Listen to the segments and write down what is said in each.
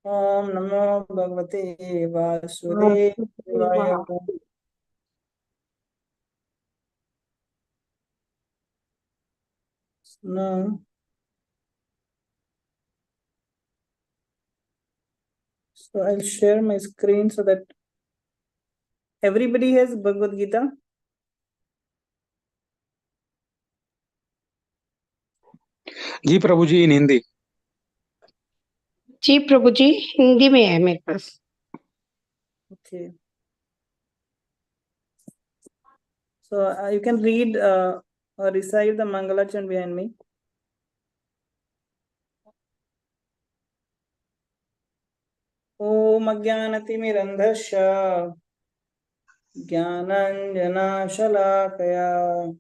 ओम नमो भगवते वासुदेवाय। No. So I'll share my screen so that everybody has Bhagavad Gita. जी प्रभु जी, इन हिंदी। जी प्रभु जी, हिंदी में है मेरे पास। Okay. So you can read or recite the Mangala chant behind me. Om Ajnanatimirandhasya Jnananjanashalakaya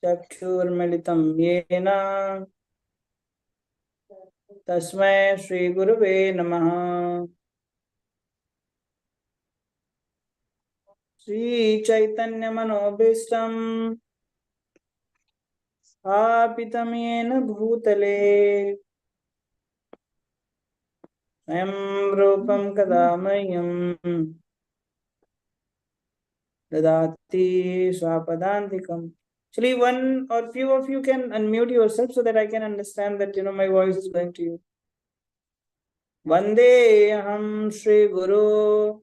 Chakshurmilitam Yena Tasmai Shri Gurave Namaha. Shri Chaitanya Manobhishtam Apitam Yena Bhutale Swayam Rupam Kadamahyam Dadati Swapadantikam. Actually, one or few of you can unmute yourself so that I can understand that my voice is going to you. Vande Aham Shri Guru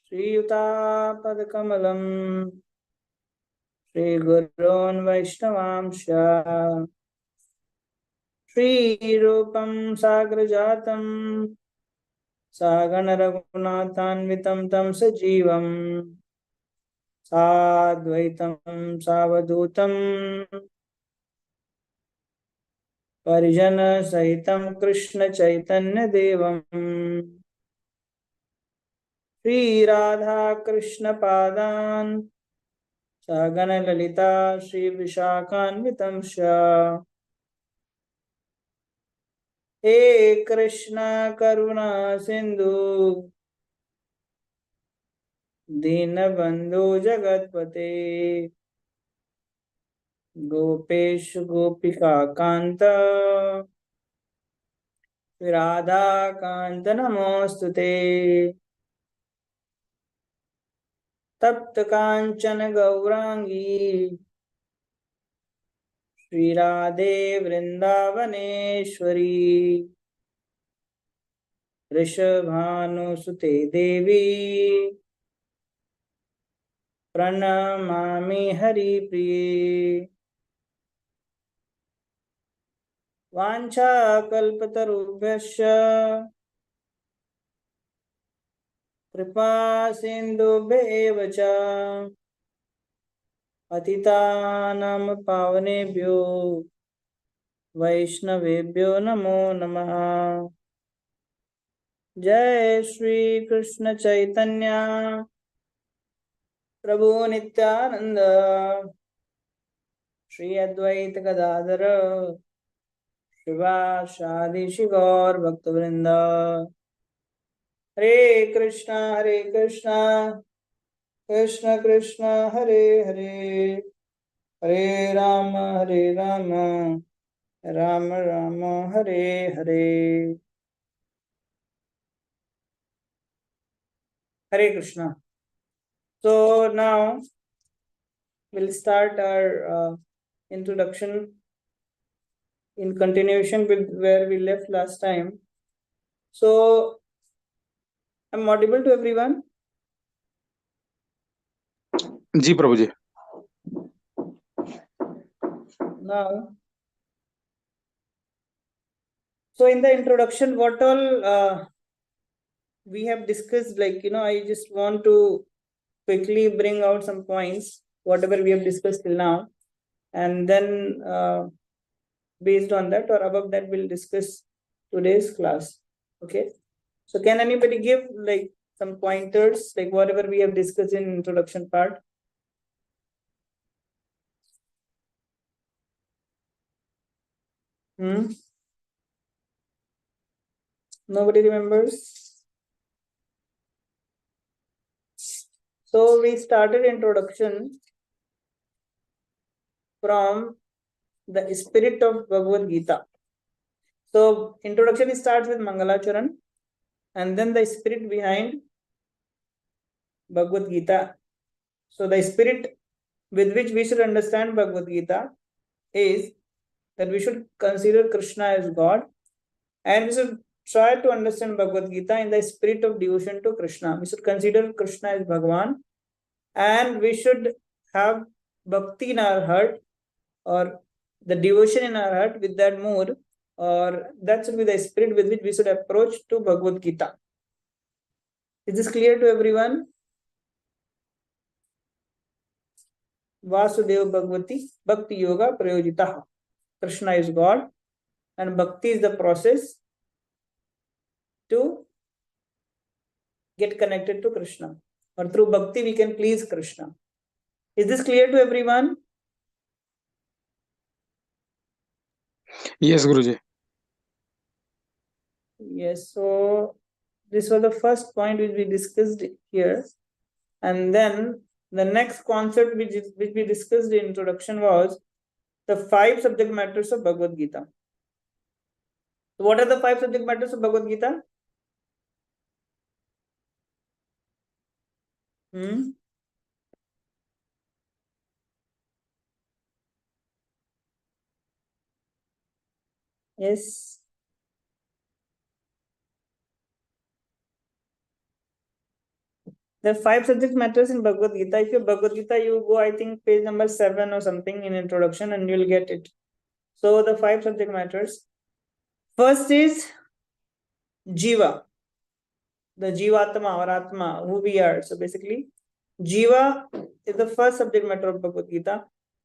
Shri Yuta Padakamalam Shri Gurun Vaishnavamsha Shri Rupam Sagrajatam Sagana Raghunathanvitam Tam Sajivam Sadvaitam Savadutam Parijana Sahitam Krishna Chaitanya Devam Shri Radha Krishna Padan Sagana Lalita Shri Vishakhanvitam Sha He Krishna Karuna Sindhu Dinabandhu Jagatpate Gopesh Gopika Kanta Radha Kanta Namostute Tapta Kanchana Gaurangi Shri Radhe Vrindavaneshwari Rishabhanusute Devi Pranamami Hari Priye Vancha Kalpatarubhyasya Kripa Sindhubheva Cha Patitanam Pavanebhyo Vaishnavebhyo Namo Namaha. Jai Shri Krishna Chaitanya Prabhu Nityananda Shri Advaita Gadadhara Shivashadi Shigor Bhaktivinoda Hare Krishna Krishna Krishna Hare Hare Hare Rama Rama Rama Hare Hare. Hare Krishna. So now we'll start our introduction in continuation with where we left last time. So I'm audible to everyone? जी Prabhu ji. Now, so in the introduction, what all we have discussed, I just want to quickly bring out some points, whatever we have discussed till now, and then based on that or above that, we'll discuss today's class. Okay. So can anybody give some pointers, like whatever we have discussed in introduction part? Nobody remembers? So we started introduction from the spirit of Bhagavad Gita. So introduction starts with Mangalacharan and then the spirit behind Bhagavad Gita. So the spirit with which we should understand Bhagavad Gita is that we should consider Krishna as God, and we should try to understand Bhagavad Gita in the spirit of devotion to Krishna. We should consider Krishna as Bhagavan, and we should have bhakti in our heart, or the devotion in our heart with that mood, or that should be the spirit with which we should approach to Bhagavad Gita. Is this clear to everyone? Vasudeva Bhagavati Bhakti Yoga Prayojitaha. Krishna is God and Bhakti is the process to get connected to Krishna, or through Bhakti we can please Krishna. Is this clear to everyone? Yes, Guruji. Yes, so this was the first point which we discussed here, and then the next concept which we discussed in introduction was the 5 subject matters of Bhagavad Gita. So what are the 5 subject matters of Bhagavad Gita? Yes. There are 5 subject matters in Bhagavad Gita. If you Bhagavad Gita, you go, I think, page number 7 or something in introduction, and you'll get it. So the 5 subject matters. First is Jiva, the Jivatma or Atma, who we are. So basically, Jiva is the first subject matter of Bhagavad Gita.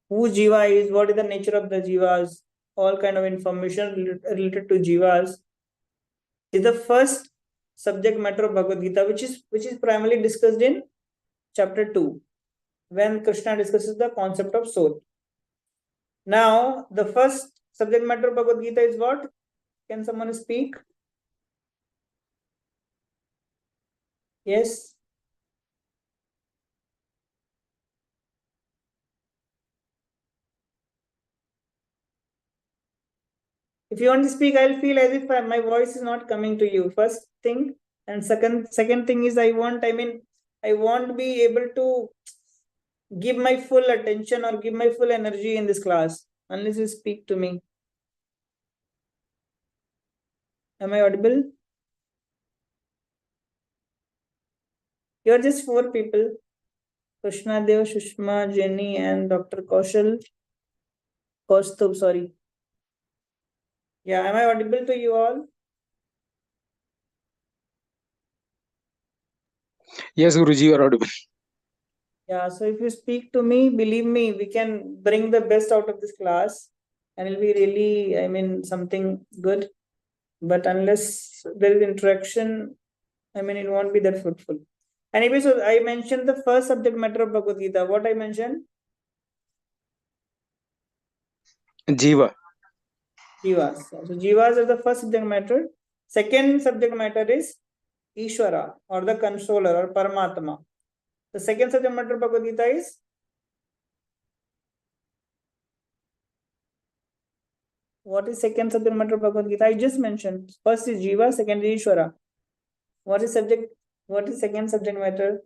Who Jiva is, what is the nature of the Jivas, all kind of information related to Jivas is the first subject matter of Bhagavad Gita, which is primarily discussed in chapter 2, when Krishna discusses the concept of soul. Now, the first subject matter of Bhagavad Gita is what? Can someone speak? Yes. If you want to speak, I'll feel as if my voice is not coming to you. First thing, and second thing is I won't be able to give my full attention or give my full energy in this class unless you speak to me. Am I audible? You're just 4 people. Krishna Dev, Shushma, Jenny, and Dr. Kaustubh, sorry. Yeah, am I audible to you all? Yes, Guruji, you are audible. Yeah, so if you speak to me, believe me, we can bring the best out of this class and it'll be really, something good. But unless there is interaction, it won't be that fruitful. Anyway, so I mentioned the first subject matter of Bhagavad Gita. What I mentioned? Jiva. Jivas. So Jivas are the first subject matter. Second subject matter is Ishvara, or the consoler, or Paramatma. The second subject matter of Bhagavad Gita is what is second subject matter of Bhagavad Gita? I just mentioned. First is Jiva, second is Ishvara. What is second subject matter?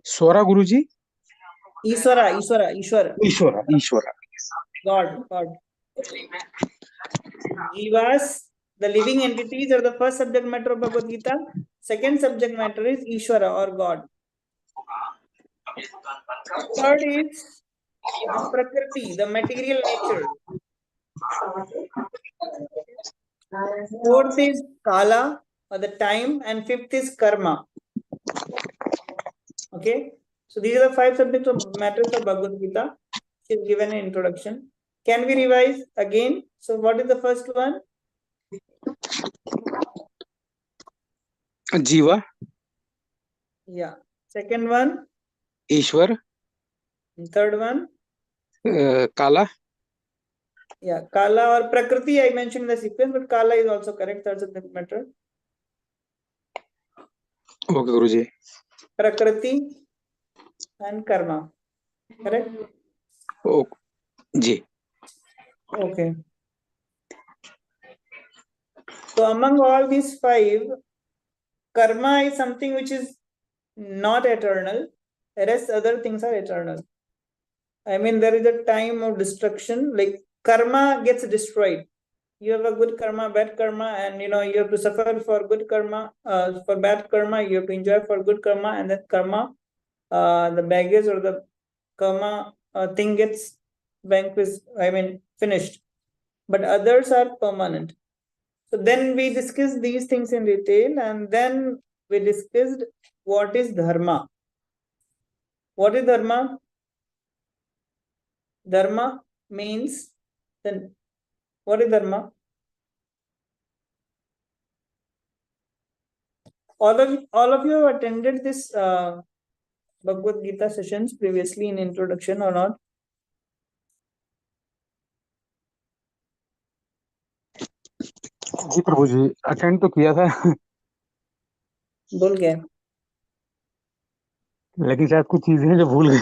Swara, Guruji? Ishvara. Ishwara. God. Jivas, the living entities, are the first subject matter of Bhagavad Gita. Second subject matter is Ishvara, or God. Third is the Prakriti, the material nature. Fourth is Kala, or the time, and fifth is Karma. Okay, so these are the 5 subject matters of Bhagavad Gita. She is given an introduction. Can we revise again? So what is the first one? Jiva. Yeah. Second one? Ishwar. Third one? Kala. Yeah, Kala or Prakriti I mentioned in the sequence, but Kala is also correct. Third subject matter. Okay, Guruji. Prakriti and Karma. Correct? ओ जी. Okay. So among all these five, karma is something which is not eternal. The rest other things are eternal. I mean, there is a time of destruction, like karma gets destroyed. You have a good karma, bad karma, and you have to suffer for good karma, for bad karma, you have to enjoy for good karma, and then karma, the baggage or the karma thing gets vanquished, finished. But others are permanent. So then we discussed these things in detail, and then we discussed what is dharma. What is dharma? Dharma means, then what is dharma? All of you have attended this Bhagavad Gita sessions previously in introduction or not? जी Prabhu ji, attend तो किया था, बोल गए, लेकिन शायद कुछ चीजें हैं जो भूल गए.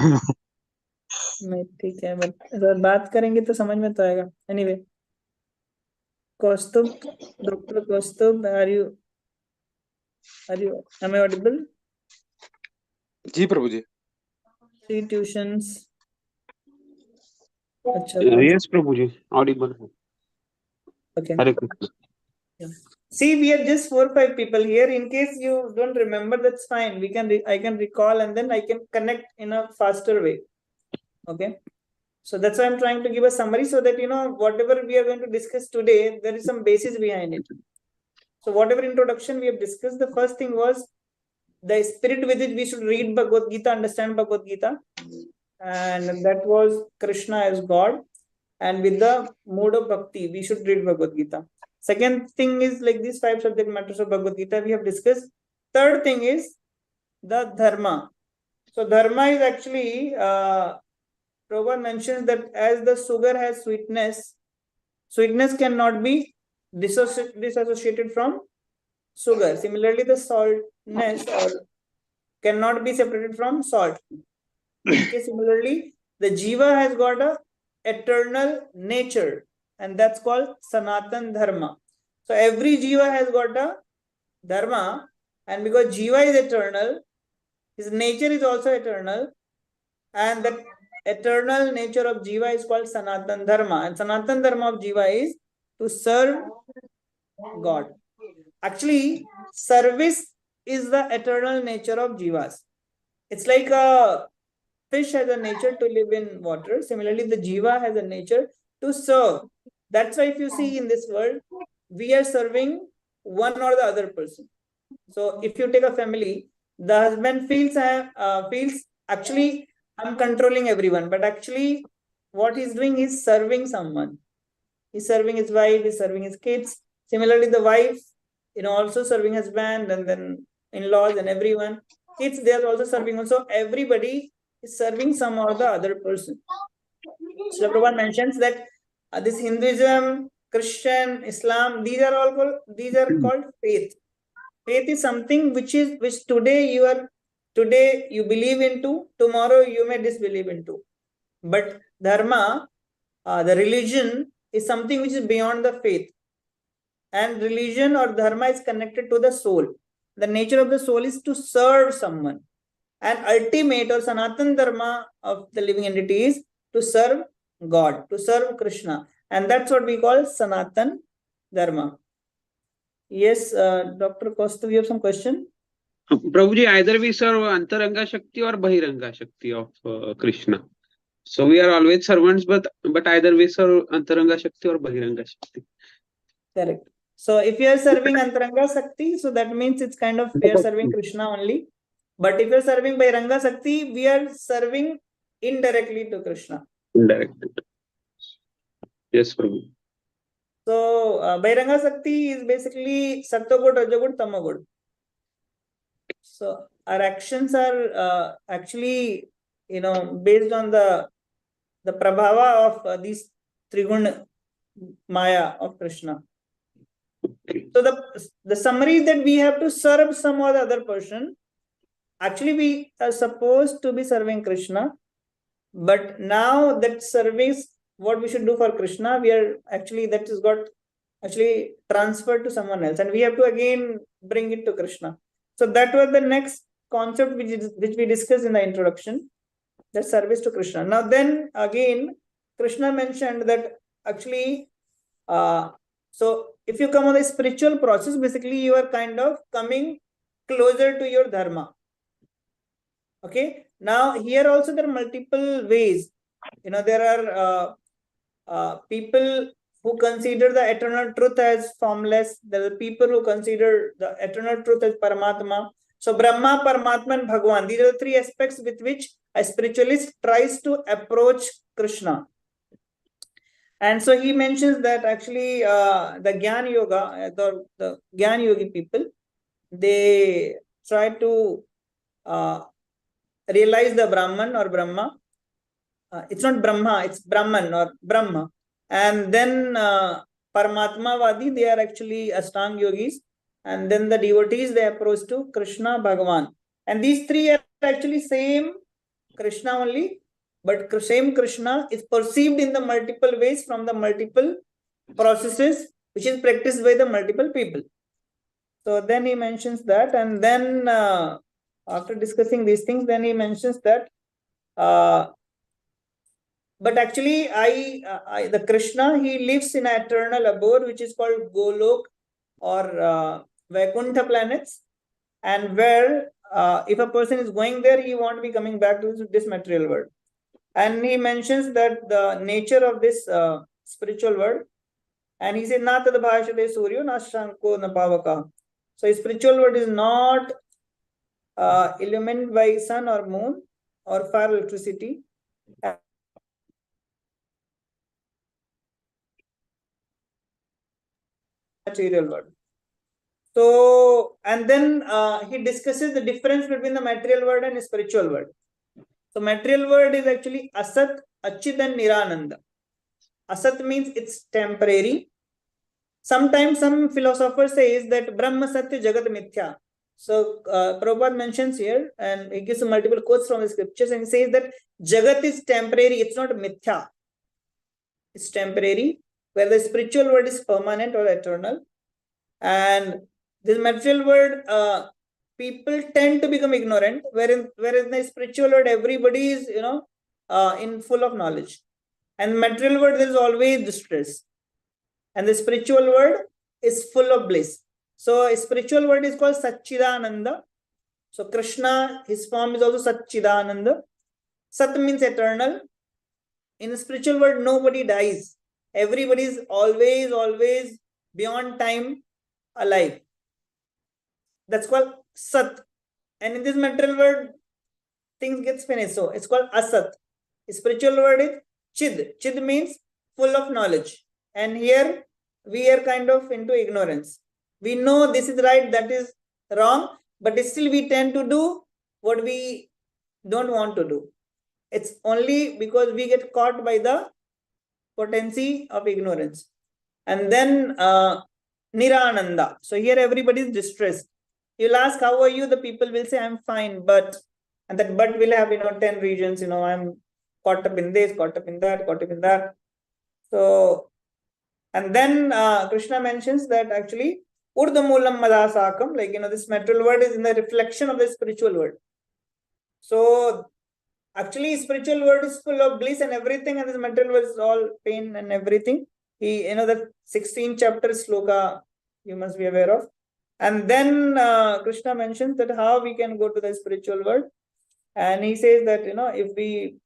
नहीं ठीक है, बट अगर बात करेंगे तो समझ में तो आएगा. Anyway, Kaustubh, doctor Kaustubh, am I audible? जी प्रभु जी. 3 tuitions. अच्छा, यस प्रभु जी, ऑडिबल है. okay. Hare Krishna. See, we are just 4-5 people here. In case you don't remember, that's fine. I can recall, and then I can connect in a faster way. Okay. So that's why I'm trying to give a summary, so that whatever we are going to discuss today, there is some basis behind it. So whatever introduction we have discussed, the first thing was the spirit with which we should read Bhagavad Gita, understand Bhagavad Gita, and that was Krishna as God, and with the mode of bhakti we should read Bhagavad Gita. Second thing is like these 5 subject matters of Bhagavad Gita we have discussed. Third thing is the dharma. So dharma is actually Prabhupada mentions that as the sugar has sweetness cannot be disassociated from sugar. Similarly, the saltness or cannot be separated from salt. Okay, similarly, the jiva has got a eternal nature, and that's called Sanatan Dharma. So every jiva has got a dharma, and because jiva is eternal, his nature is also eternal, and that eternal nature of jiva is called Sanatan Dharma, and Sanatan Dharma of jiva is to serve God. Actually, service is the eternal nature of jivas. It's like a fish has a nature to live in water. Similarly, the jiva has a nature to serve. That's why if you see in this world, we are serving one or the other person. So if you take a family, the husband feels actually I'm controlling everyone, but actually what he's doing is serving someone. He's serving his wife, he's serving his kids. Similarly, the wife, also serving husband, and then in-laws and everyone. Kids, they are also serving. Also, everybody is serving some or the other person. So Prabhupada mentions that this Hinduism, Christian, Islam, these are called faith. Faith is something which today you believe into, tomorrow you may disbelieve into. But dharma, the religion, is something which is beyond the faith. And religion or dharma is connected to the soul. The nature of the soul is to serve someone. And ultimate or Sanatan Dharma of the living entity is to serve God, to serve Krishna. And that's what we call Sanatan Dharma. Yes, Dr. Kostu, you have some question? Prabhu ji, either we serve Antaranga Shakti or Bahiranga Shakti of Krishna. So we are always servants, but either we serve Antaranga Shakti or Bahiranga Shakti. Correct. So if you are serving Antaranga Shakti, so that means it's kind of we are serving Krishna only. But if you are serving Bahiranga Shakti, we are serving indirectly to Krishna. Indirectly. Yes, Prabhu. So Bahiranga Shakti is basically Sattogud, Rajogud, Tamogud. So our actions are actually, based on the prabhava of these Trigun Maya of Krishna. So the summary is that we have to serve some or the other person. Actually, we are supposed to be serving Krishna, But now that service, what we should do for Krishna, we are actually, that is got actually transferred to someone else, and we have to again bring it to Krishna. So that was the next concept which we discussed in the introduction, that service to Krishna. Now then again, Krishna mentioned that actually, so if you come on a spiritual process, basically you are kind of coming closer to your dharma. Okay. Now here also there are multiple ways. There are people who consider the eternal truth as formless. There are people who consider the eternal truth as Paramatma. So Brahma, Paramatma, and Bhagwan. These are the three aspects with which a spiritualist tries to approach Krishna. And so he mentions that actually the Gyan Yoga, the Gyan Yogi people, they try to realize the Brahman or Brahma. It's not Brahma, it's Brahman or Brahma. And then Paramatma Vadi, they are actually Ashtanga yogis. And then the devotees, they approach to Krishna, Bhagavan. And these three are actually same Krishna only, but same Krishna is perceived in the multiple ways from the multiple processes, which is practiced by the multiple people. So then he mentions that, and then after discussing these things, then he mentions that but actually the Krishna, he lives in an eternal abode which is called Golok or Vaikuntha planets, and where if a person is going there, he won't be coming back to this material world. And he mentions that the nature of this spiritual world, and he said, Na tad bhashate suryo na shanko na pavaka. So spiritual world is not illumined by sun or moon or fire electricity. Material world. So, and then he discusses the difference between the material world and spiritual world. So, material world is actually Asat, Achid, and Nirananda. Asat means it's temporary. Sometimes some philosophers say that Brahma Satya Jagat Mithya. So, Prabhupada mentions here, and he gives multiple quotes from the scriptures, and he says that Jagat is temporary, it's not Mithya. It's temporary, where the spiritual world is permanent or eternal. And this material world, people tend to become ignorant, whereas in the spiritual world, everybody is, in full of knowledge. And material world, there is always distress. And the spiritual world is full of bliss. So, spiritual world is called Satchidananda. So, Krishna, his form is also Satchidananda. Sat means eternal. In the spiritual world, nobody dies. Everybody is always beyond time alive. That's called Sat. And in this material world, things get finished. So it's called Asat. Spiritual word is Chid. Chid means full of knowledge. And here we are kind of into ignorance. We know this is right, that is wrong, but still we tend to do what we don't want to do. It's only because we get caught by the potency of ignorance. And then Nirananda. So here everybody is distressed. You'll ask, how are you? The people will say, I'm fine, but, and that but will have, 10 regions, I'm caught up in this, caught up in that, caught up in that. So, and then Krishna mentions that actually, Urdhamulam Madasakam, this material world is in the reflection of the spiritual world. So, actually, spiritual world is full of bliss and everything, and this material world is all pain and everything. The 16th chapter sloka, you must be aware of. And then Krishna mentions that how we can go to the spiritual world. And he says that, if we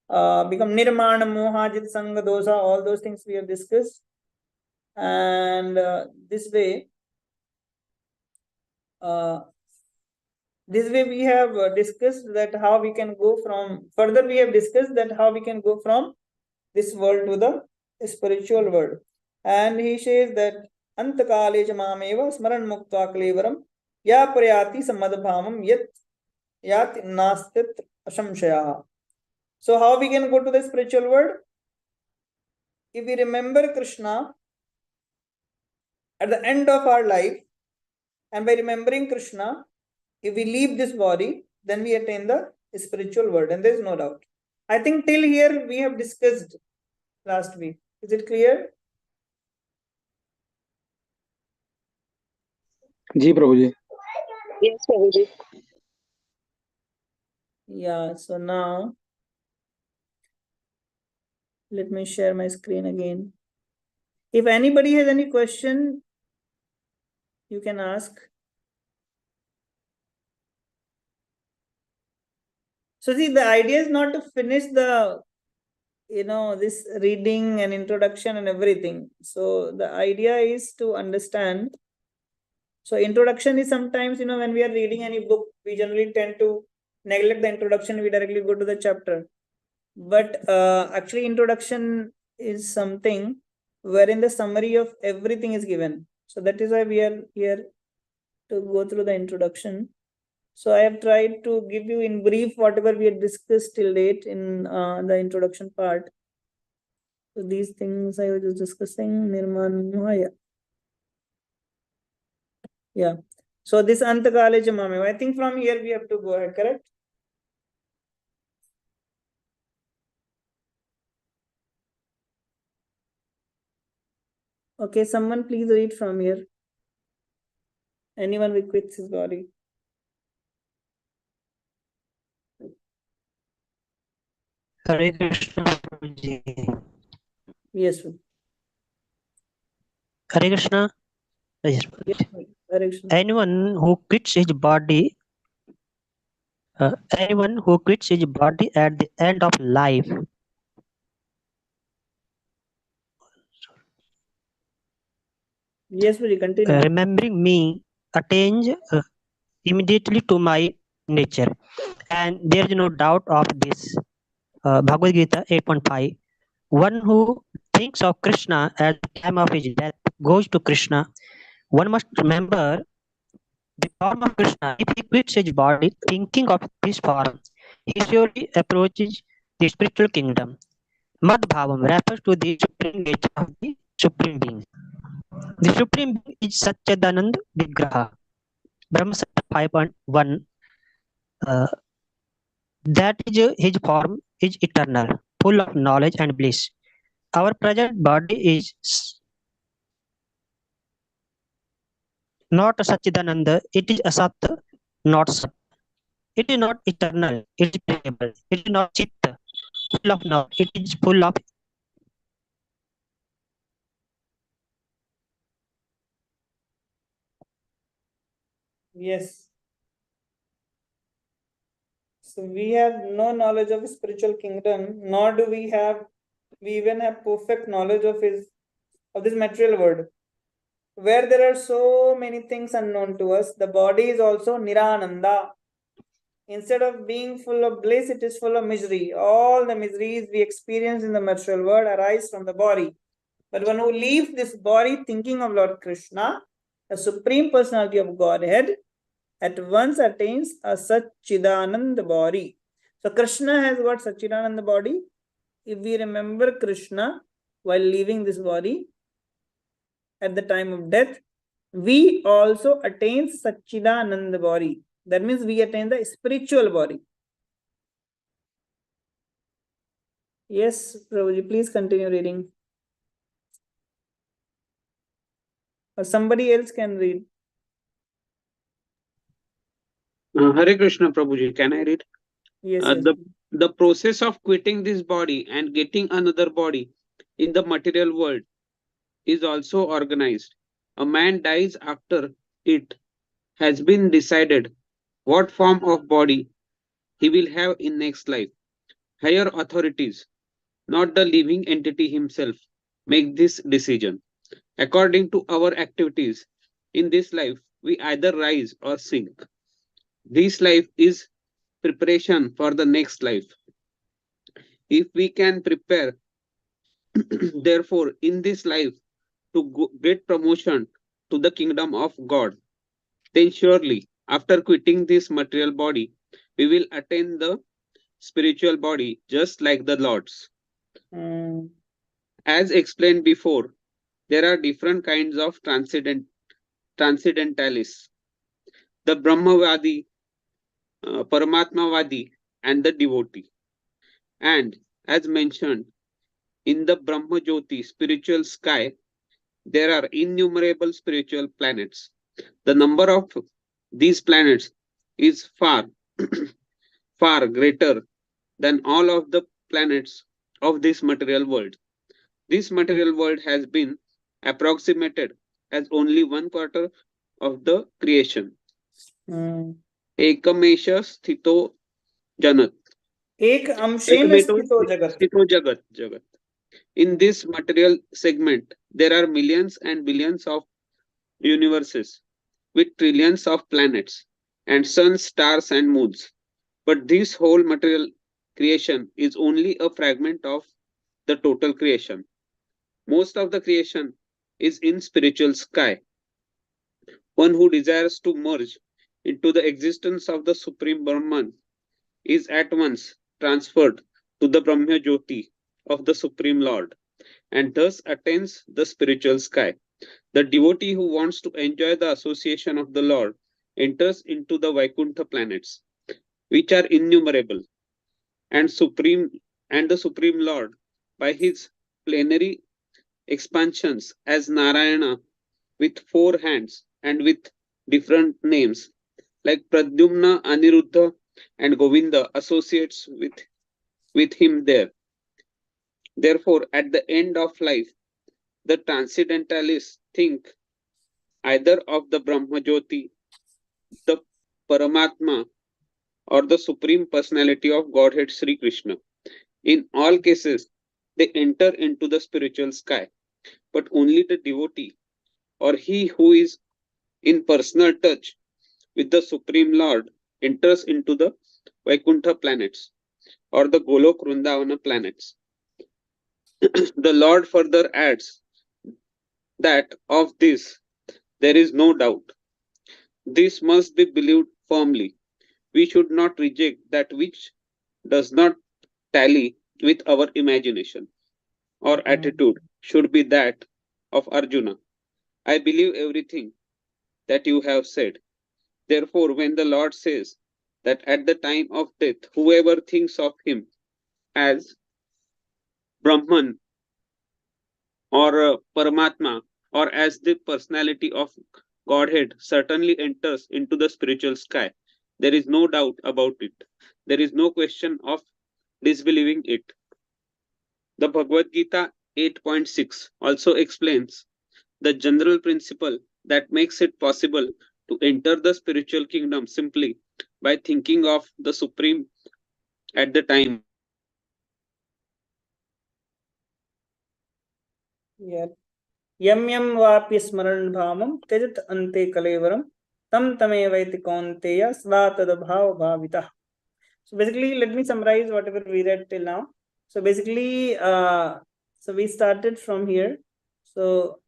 become Nirmana, Moha, Jit, Sangha, Dosa, all those things we have discussed. And this way we have discussed that how we can go from, further we have discussed that how we can go from this world to the spiritual world. And he says that Antakale Jamameva Smaran Mukta Klevaram Ya Prayati Samadbhamam Yat Nastit Ashamshaya. So how we can go to the spiritual world? If we remember Krishna at the end of our life, and by remembering Krishna, if we leave this body, then we attain the spiritual world, and there is no doubt. I think till here we have discussed last week. Is it clear? जी Prabhu ji. Yes, Prabhuji. Yeah, so now let me share my screen again. If anybody has any question, you can ask. So see, the idea is not to finish this reading and introduction and everything. So the idea is to understand. So introduction is sometimes, when we are reading any book, we generally tend to neglect the introduction. We directly go to the chapter. But actually introduction is something wherein the summary of everything is given. So that is why we are here to go through the introduction. So I have tried to give you in brief whatever we had discussed till date in the introduction part. So these things I was just discussing. Nirman Mohaya. Yeah. So this Antakale Jamame. I think from here we have to go ahead, correct? Okay, someone please read from here. Anyone who quits his body. Hare Krishna Prabhuji. Yes, sir. Hare Krishna. Yes, Yes, Prabhuji. sir. Hare Krishna. Anyone who quits his body at the end of life Yes, we continue. remembering me attains immediately to my nature, and there is no doubt of this. Bhagavad Gita 8.5. One who thinks of Krishna at the time of his death goes to Krishna. One must remember the form of Krishna. If he quits his body thinking of this form, he surely approaches the spiritual kingdom. Madhbhavam refers to the supreme nature of the Supreme Being. The Supreme Being is Satchidanand Vigraha. Brahma 5.1. That is, his form is eternal, full of knowledge and bliss. Our present body is not Satchidananda, it is Asat, not Sat. It is not eternal, it is playable. It is not Chitta, full of knowledge, it is full of. Yes. So we have no knowledge of spiritual kingdom, nor do we even have perfect knowledge of this material world, where there are so many things unknown to us. The body is also Nirananda. Instead of being full of bliss, it is full of misery. All the miseries we experience in the material world arise from the body. But one who leaves this body thinking of Lord Krishna, the Supreme Personality of Godhead, at once attains a Satchidanand body. So Krishna has got Satchidanand body. If we remember Krishna while leaving this body at the time of death, we also attain Satchidanand body. That means we attain the spiritual body. Yes, Prabhuji, please continue reading. Or somebody else can read. Hare Krishna Prabhuji, can I read? Yes, Uh, yes. the process of quitting this body and getting another body in the material world is also organized. A man dies after it has been decided what form of body he will have in next life. Higher authorities, not the living entity himself, make this decision. According to our activities in this life, we either rise or sink. This life is preparation for the next life. If we can prepare, therefore, in this life to get promotion to the kingdom of God, then surely after quitting this material body, we will attain the spiritual body just like the Lord's. As explained before, there are different kinds of transcendentalists. The Brahmavadi, Paramatmavadi, and the devotee. And as mentioned in the Brahma Jyoti spiritual sky, there are innumerable spiritual planets. The number of these planets is far, far greater than all of the planets of this material world. This material world has been approximated as only 1/4 of the creation. Hmm. Ekamesha sthito janat. एक अंशेन स्थितो जगत. Sthito jagat. In this material segment, there are millions and billions of universes with trillions of planets and suns, stars, and moons. But this whole material creation is only a fragment of the total creation. Most of the creation is in spiritual sky. One who desires to merge into the existence of the Supreme Brahman is at once transferred to the Brahma Jyoti of the Supreme Lord and thus attains the spiritual sky. The devotee who wants to enjoy the association of the Lord enters into the Vaikuntha planets, which are innumerable, and the Supreme Lord, by his plenary expansions as Narayana with 4 hands and with different names, like Pradyumna, Aniruddha, and Govinda, associates with him there. Therefore, at the end of life, the transcendentalists think either of the Brahma Jyoti, the Paramatma, or the Supreme Personality of Godhead Sri Krishna. In all cases, they enter into the spiritual sky, but only the devotee or he who is in personal touch with the Supreme Lord enters into the Vaikuntha planets or the Golok Vrindavana planets. The Lord further adds that of this there is no doubt. This must be believed firmly. We should not reject that which does not tally with our imagination. Our attitude should be that of Arjuna. I believe everything that you have said. Therefore, when the Lord says that at the time of death, whoever thinks of him as Brahman or Paramatma or as the personality of Godhead certainly enters into the spiritual sky. There is no doubt about it. There is no question of disbelieving it. The Bhagavad Gita 8.6 also explains the general principle that makes it possible to enter the spiritual kingdom simply by thinking of the Supreme at the time. Yeah. Yam yam vapi smaran bhamam tejat ante kalevaram tam tamevaiti kaunteya sada tadabhav bhavitah. So basically, let me summarize whatever we read till now. So basically, so we started from here. So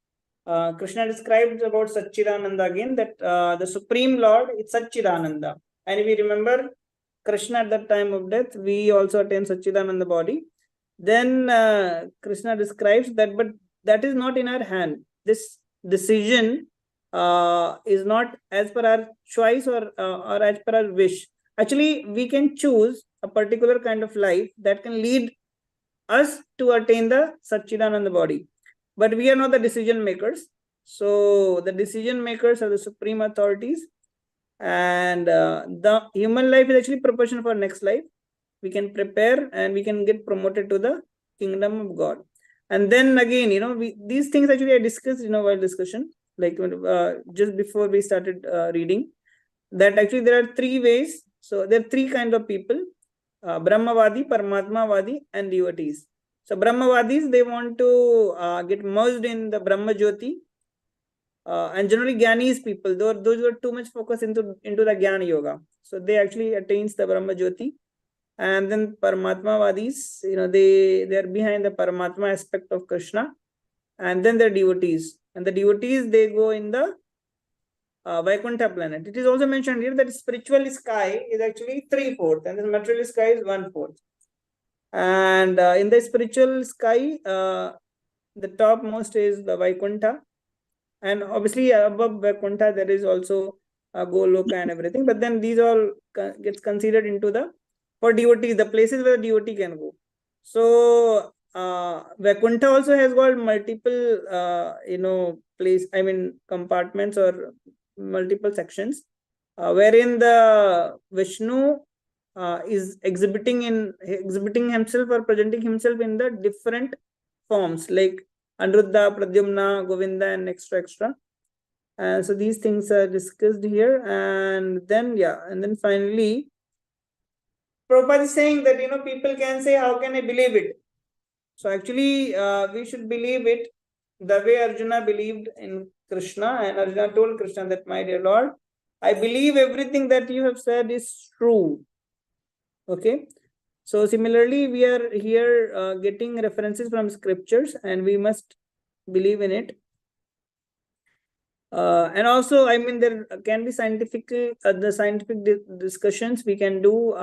Krishna described about Satchidananda again, that the Supreme Lord is Satchidananda. And if we remember Krishna at that time of death, we also attain Satchidananda body. Then Krishna describes that, but that is not in our hand. This decision is not as per our choice or as per our wish. Actually, we can choose a particular kind of life that can lead us to attain the Satchidananda body. But we are not the decision makers. So the decision makers are the supreme authorities. And the human life is actually preparation for next life. We can prepare and we can get promoted to the kingdom of God. And then again, these things actually I discussed in our discussion, like just before we started reading, that actually there are 3 ways. So there are 3 kinds of people, Brahmavadi, Paramatmavadi, and devotees. So Brahmavadis, they want to get merged in the Brahma Jyoti. And generally Gyanis people, those who are too much focused into the Jnana Yoga. So they actually attains the Brahma Jyoti. And then Paramatmavadis, they are behind the Paramatma aspect of Krishna. And then they're devotees. And the devotees, they go in the Vaikuntha planet. It is also mentioned here that spiritual sky is actually 3/4 and the material sky is 1/4. And in the spiritual sky, the topmost is the Vaikuntha. And obviously above Vaikuntha, there is also Goloka and everything. But then these all gets considered into the, for devotees, the places where the devotee can go. So Vaikuntha also has got multiple compartments or multiple sections, wherein the Vishnu is exhibiting himself or presenting himself in the different forms like Anuruddha, Pradyumna, Govinda, and extra. And so these things are discussed here, and then finally, Prabhupada is saying that people can say, how can I believe it? So actually, we should believe it the way Arjuna believed in Krishna, and Arjuna told Krishna that, my dear Lord, I believe everything that you have said is true. Okay. So similarly, we are here getting references from scriptures, and we must believe in it. And also, there can be scientific discussions we can do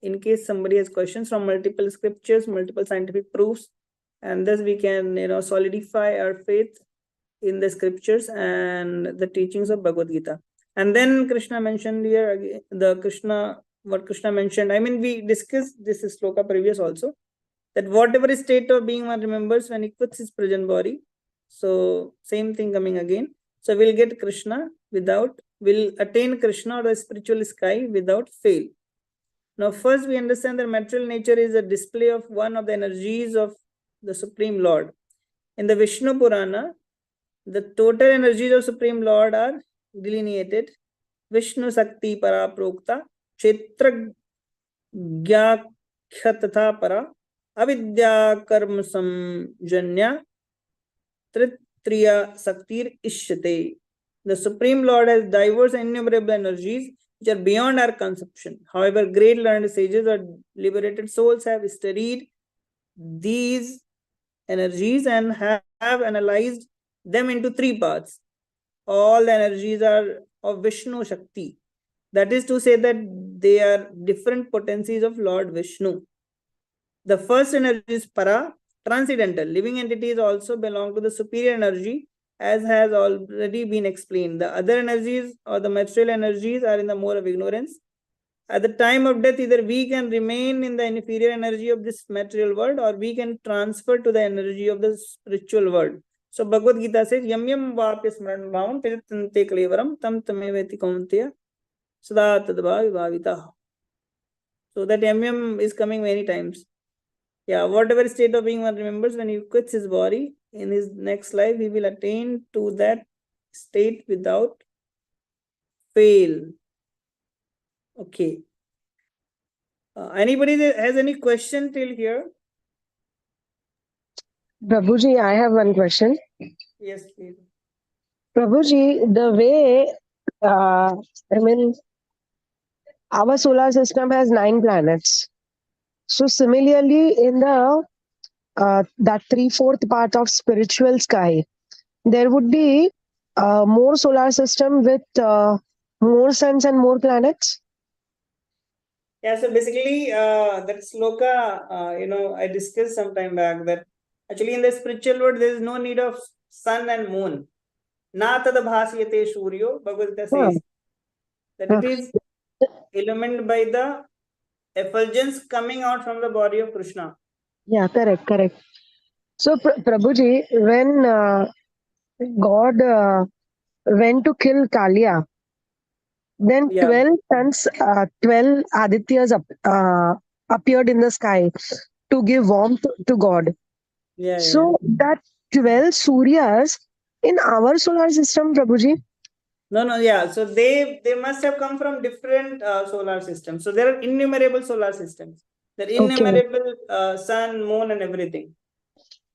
in case somebody has questions from multiple scriptures, multiple scientific proofs, and thus we can solidify our faith in the scriptures and the teachings of Bhagavad Gita. And then Krishna mentioned here what Krishna mentioned. We discussed this sloka previous also, that whatever state of being one remembers when he quits his present body. So same thing coming again. So we'll attain Krishna or the spiritual sky without fail. Now first we understand that material nature is a display of one of the energies of the Supreme Lord. In the Vishnu Purana, the total energies of Supreme Lord are delineated. Vishnu Sakti Para Prokta, Kshetra Gyakhyatata Para, Avidya Karma Samjanya, Triya Saktir Ishyate. The Supreme Lord has diverse and innumerable energies which are beyond our conception. However, great learned sages or liberated souls have studied these energies and have analyzed them into three parts. All the energies are of Vishnu Shakti. That is to say that they are different potencies of Lord Vishnu. The first energy is Para, transcendental. Living entities also belong to the superior energy, as has already been explained. The other energies or the material energies are in the mode of ignorance. At the time of death, either we can remain in the inferior energy of this material world, or we can transfer to the energy of the spiritual world. So Bhagavad Gita says, Yam yam vapya smaran bhavam pajatante kalevaram tam tameveti kaunteya sada tadva vibhavita. So that yam is coming many times. Yeah, whatever state of being one remembers, when he quits his body, in his next life, he will attain to that state without fail. Okay. Anybody that has any question till here? Prabhuji, I have one question. Yes, please. Prabhuji, the way, our solar system has 9 planets. So similarly, in the that 3/4 part of spiritual sky, there would be more solar system with more suns and more planets. Yeah, so basically, that sloka, I discussed some time back that actually in the spiritual world, there is no need of sun and moon. Na tada bhasyate suryo, Bhagavad Gita says that it is illumined by the effulgence coming out from the body of Krishna. Yeah, correct. So, Prabhuji, when God went to kill Kalia, then 12 suns, 12 Adityas appeared in the sky to give warmth to God. So that 12 Suryas in our solar system, Prabhuji? No, yeah. So they must have come from different solar systems. So there are innumerable solar systems. There are innumerable sun, moon, and everything.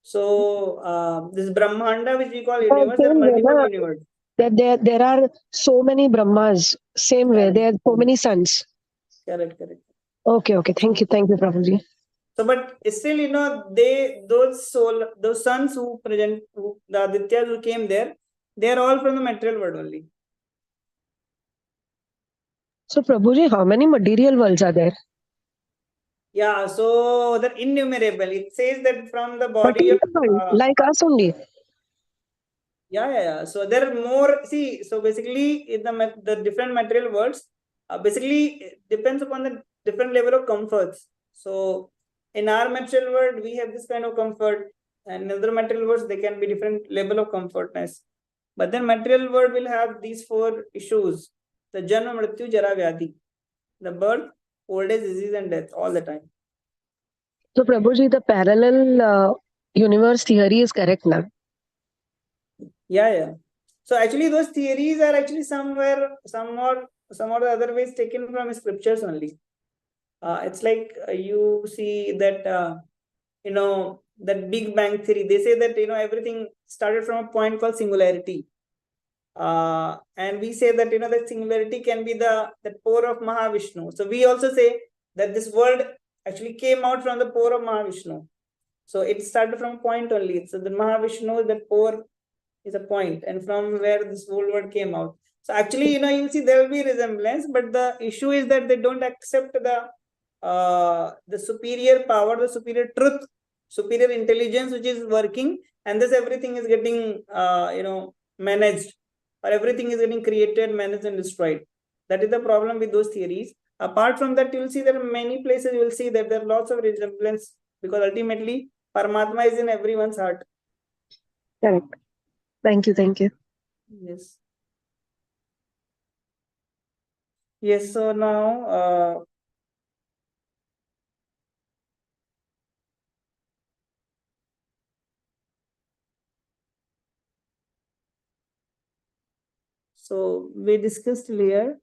So this Brahmanda, which we call universe, there are multiple universes. There are so many Brahmas. Same way, there are so many suns. Correct. Okay. Thank you, Prabhuji. So, but still, those suns the Adityas who came there, they are all from the material world only. So, Prabhuji, how many material worlds are there? Yeah, so they're innumerable. It says that from the body of like us only. Yeah. So there are more. See, so basically, in the different material worlds, basically it depends upon the different level of comforts. So in our material world, we have this kind of comfort, and in other material worlds, they can be different level of comfortness. But then material world will have these four issues: the janma, mrityu, jara, vyadhi, the birth, old age, disease, and death all the time. So, Prabhuji, the parallel universe theory is correct now. Yeah. So actually, those theories are actually some or the other ways taken from scriptures only. It's like you see that that Big Bang theory. They say that everything started from a point called singularity, and we say that that singularity can be the pore of Mahavishnu. So we also say that this world actually came out from the pore of Mahavishnu. So it started from a point only. So the Mahavishnu, the pore is a point, and from where this whole word came out. So actually, you'll see there will be resemblance, but the issue is that they don't accept the superior power, the superior truth, superior intelligence which is working, and thus everything is getting managed, or everything is getting created, managed, and destroyed. That is the problem with those theories. Apart from that, you'll see there are many places you will see that there are lots of resemblance, because ultimately Paramatma is in everyone's heart. Correct. Thank you. Yes. Yes, so now so we discussed earlier.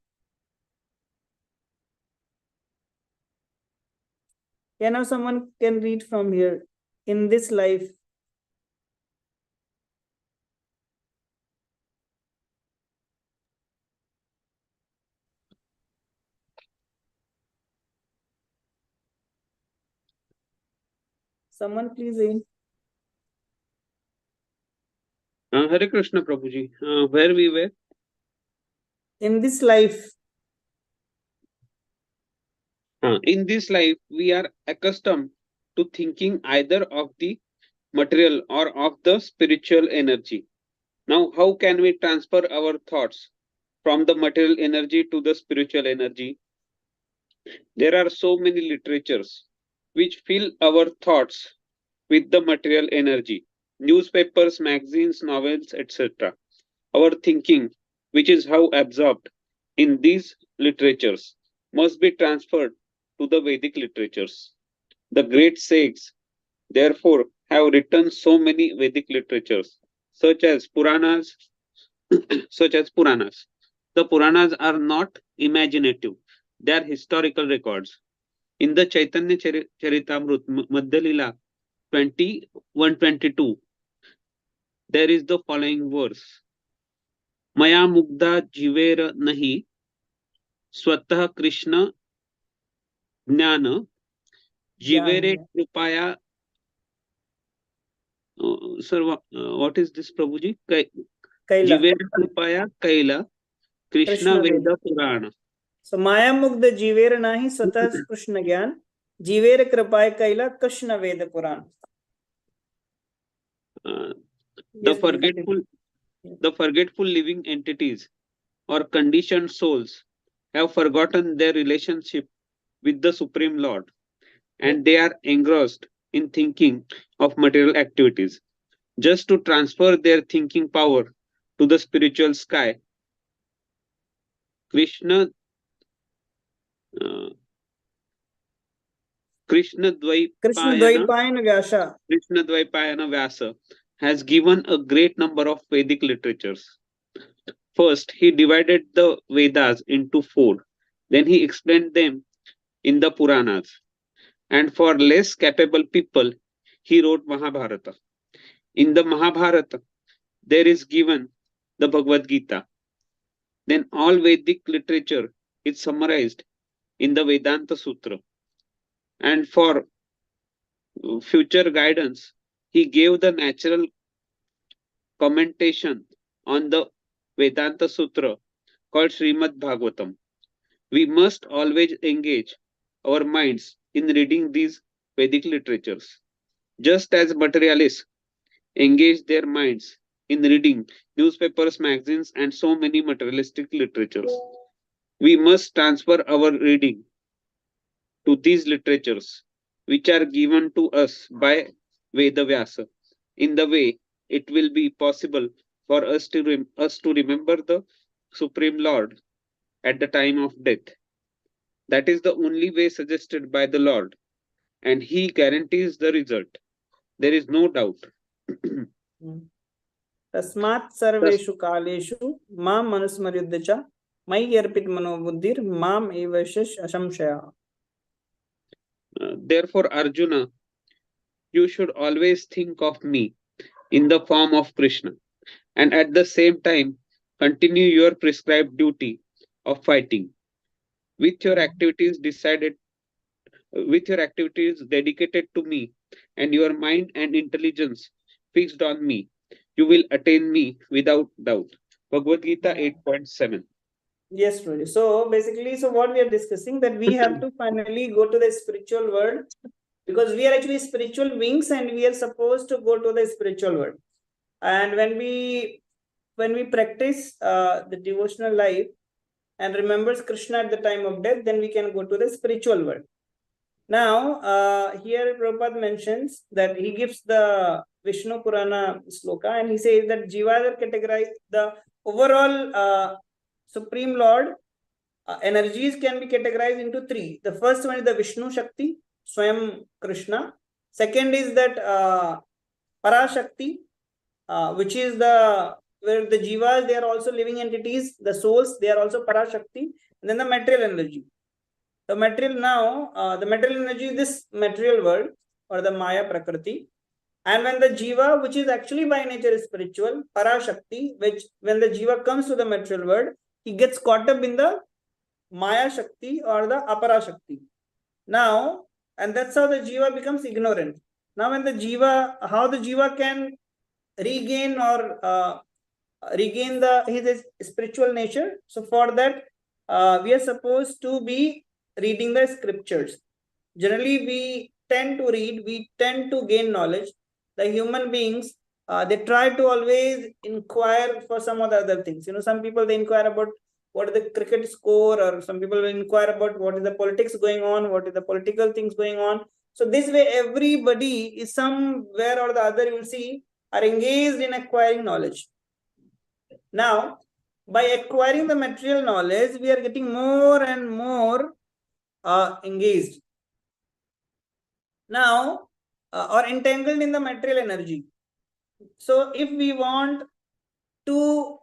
Yeah, now someone can read from here. In this life. Someone please read. Hare Krishna Prabhuji. Where we were? In this life. In this life, we are accustomed to thinking either of the material or of the spiritual energy. Now, how can we transfer our thoughts from the material energy to the spiritual energy? There are so many literatures which fill our thoughts with the material energy. Newspapers, magazines, novels, etc. Our thinking, which is how absorbed in these literatures, must be transferred to the Vedic literatures. The great sages, therefore, have written so many Vedic literatures, such as Puranas. The Puranas are not imaginative; they are historical records. In the Chaitanya Charitamrut Madhya Lila 21-22, there is the following verse: Maya Mugdha Jiver Nahi Swatah Krishna Jnana Jivere Kripaya. Sir, what is this, Prabhuji? Jivere Kripaya Kaila Krishna Veda Purana. So Maya Mugdha Jiver Nahi Swatah Krishna Gyan Jiver Kripaya Kaila Krishna Veda Purana. The forgetful living entities or conditioned souls have forgotten their relationship with the Supreme Lord, and they are engrossed in thinking of material activities. Just to transfer their thinking power to the spiritual sky, Krishna Dvaipayana Vyasa has given a great number of Vedic literatures. First, he divided the Vedas into 4. Then he explained them in the Puranas. And for less capable people, he wrote Mahabharata. In the Mahabharata, there is given the Bhagavad Gita. Then all Vedic literature is summarized in the Vedanta Sutra. And for future guidance, he gave the natural commentation on the Vedanta Sutra called Srimad Bhagavatam. We must always engage our minds in reading these Vedic literatures. Just as materialists engage their minds in reading newspapers, magazines, and so many materialistic literatures, we must transfer our reading to these literatures which are given to us by Vedavyasa. In the way, it will be possible for us to remember the Supreme Lord at the time of death. That is the only way suggested by the Lord, and He guarantees the result. There is no doubt. Tasmat sarveshu kaleshu mam manusmaryudya cha mayi arpit manobuddhir mam evashish ashamshaya. Therefore, Arjuna, you should always think of me in the form of Krishna, and at the same time continue your prescribed duty of fighting with your activities dedicated to me, and your mind and intelligence fixed on me. You will attain me without doubt. Bhagavad Gita 8.7. Yes, Roji. So basically, so what we are discussing, that we have to finally go to the spiritual world, because we are actually spiritual beings and we are supposed to go to the spiritual world. And when we practice the devotional life and remembers Krishna at the time of death, then we can go to the spiritual world. Now, here Prabhupada mentions that he gives the Vishnu Purana sloka, and he says that Jivas are categorized, the overall Supreme Lord energies can be categorized into three. The first one is the Vishnu Shakti, Swayam Krishna. Second is that Parashakti, which is where the Jivas, they are also living entities, the souls, they are also Parashakti. And then the material energy. The material now, the material energy is this material world or the Maya Prakriti. And when the Jiva, which is actually by nature spiritual, Parashakti, which when the Jiva comes to the material world, he gets caught up in the Maya Shakti or the Apara Shakti. Now, and that's how the Jiva becomes ignorant. Now, when the Jiva, how the Jiva can regain or regain his spiritual nature? So, for that, we are supposed to be reading the scriptures. Generally, we tend to gain knowledge. The human beings, they try to always inquire for some of the other things. Some people, they inquire about what is the cricket score, or some people will inquire about what is the politics going on, what is the political things going on. So this way, everybody is somewhere or the other, you will see, are engaged in acquiring knowledge. Now, by acquiring the material knowledge, we are getting more and more engaged. Now, or entangled in the material energy. So, if we want to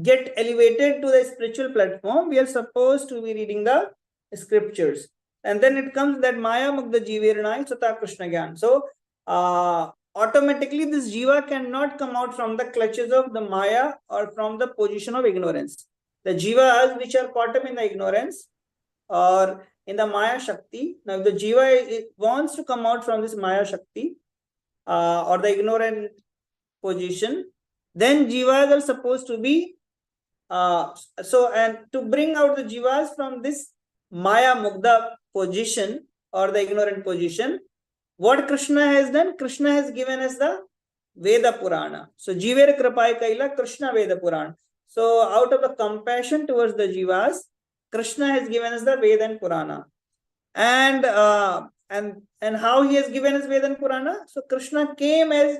get elevated to the spiritual platform, we are supposed to be reading the scriptures. And then it comes that Maya Mugdha Jivirnai Sata Krishna Gyan. So, automatically this Jiva cannot come out from the clutches of the Maya or from the position of ignorance. The Jivas which are caught up in the ignorance or in the Maya Shakti, now if the Jiva wants to come out from this Maya Shakti or the ignorant position, then Jivas are supposed to be and to bring out the Jivas from this Maya Mugdha position or the ignorant position, what Krishna has done? Krishna has given us the Veda Purana. So, Jiver Kripai Kaila Krishna Veda Purana. So, out of the compassion towards the Jivas, Krishna has given us the Veda and Purana. And how he has given us Veda and Purana? So, Krishna came as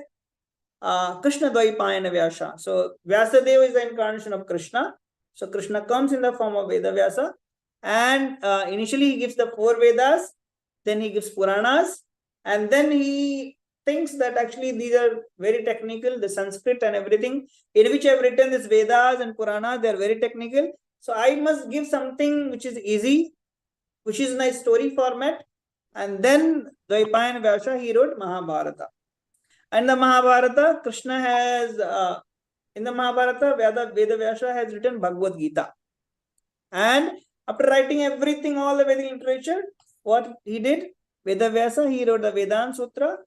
Krishna Dvaipayana Vyasa. So, Vyasadeva is the incarnation of Krishna. So, Krishna comes in the form of Veda Vyasa. And initially he gives the 4 Vedas, then he gives Puranas, and then he thinks that actually these are very technical, the Sanskrit and everything, in which I have written this Vedas and Puranas, they are very technical. So I must give something which is easy, which is in a story format. And then Dvaipayana Vyasa, he wrote Mahabharata. And the Mahabharata, Krishna has, in the Mahabharata, Veda Vyasa has written Bhagavad Gita. And after writing everything, all the Vedic literature, what he did? Veda Vyasa, he wrote the Vedanta Sutra.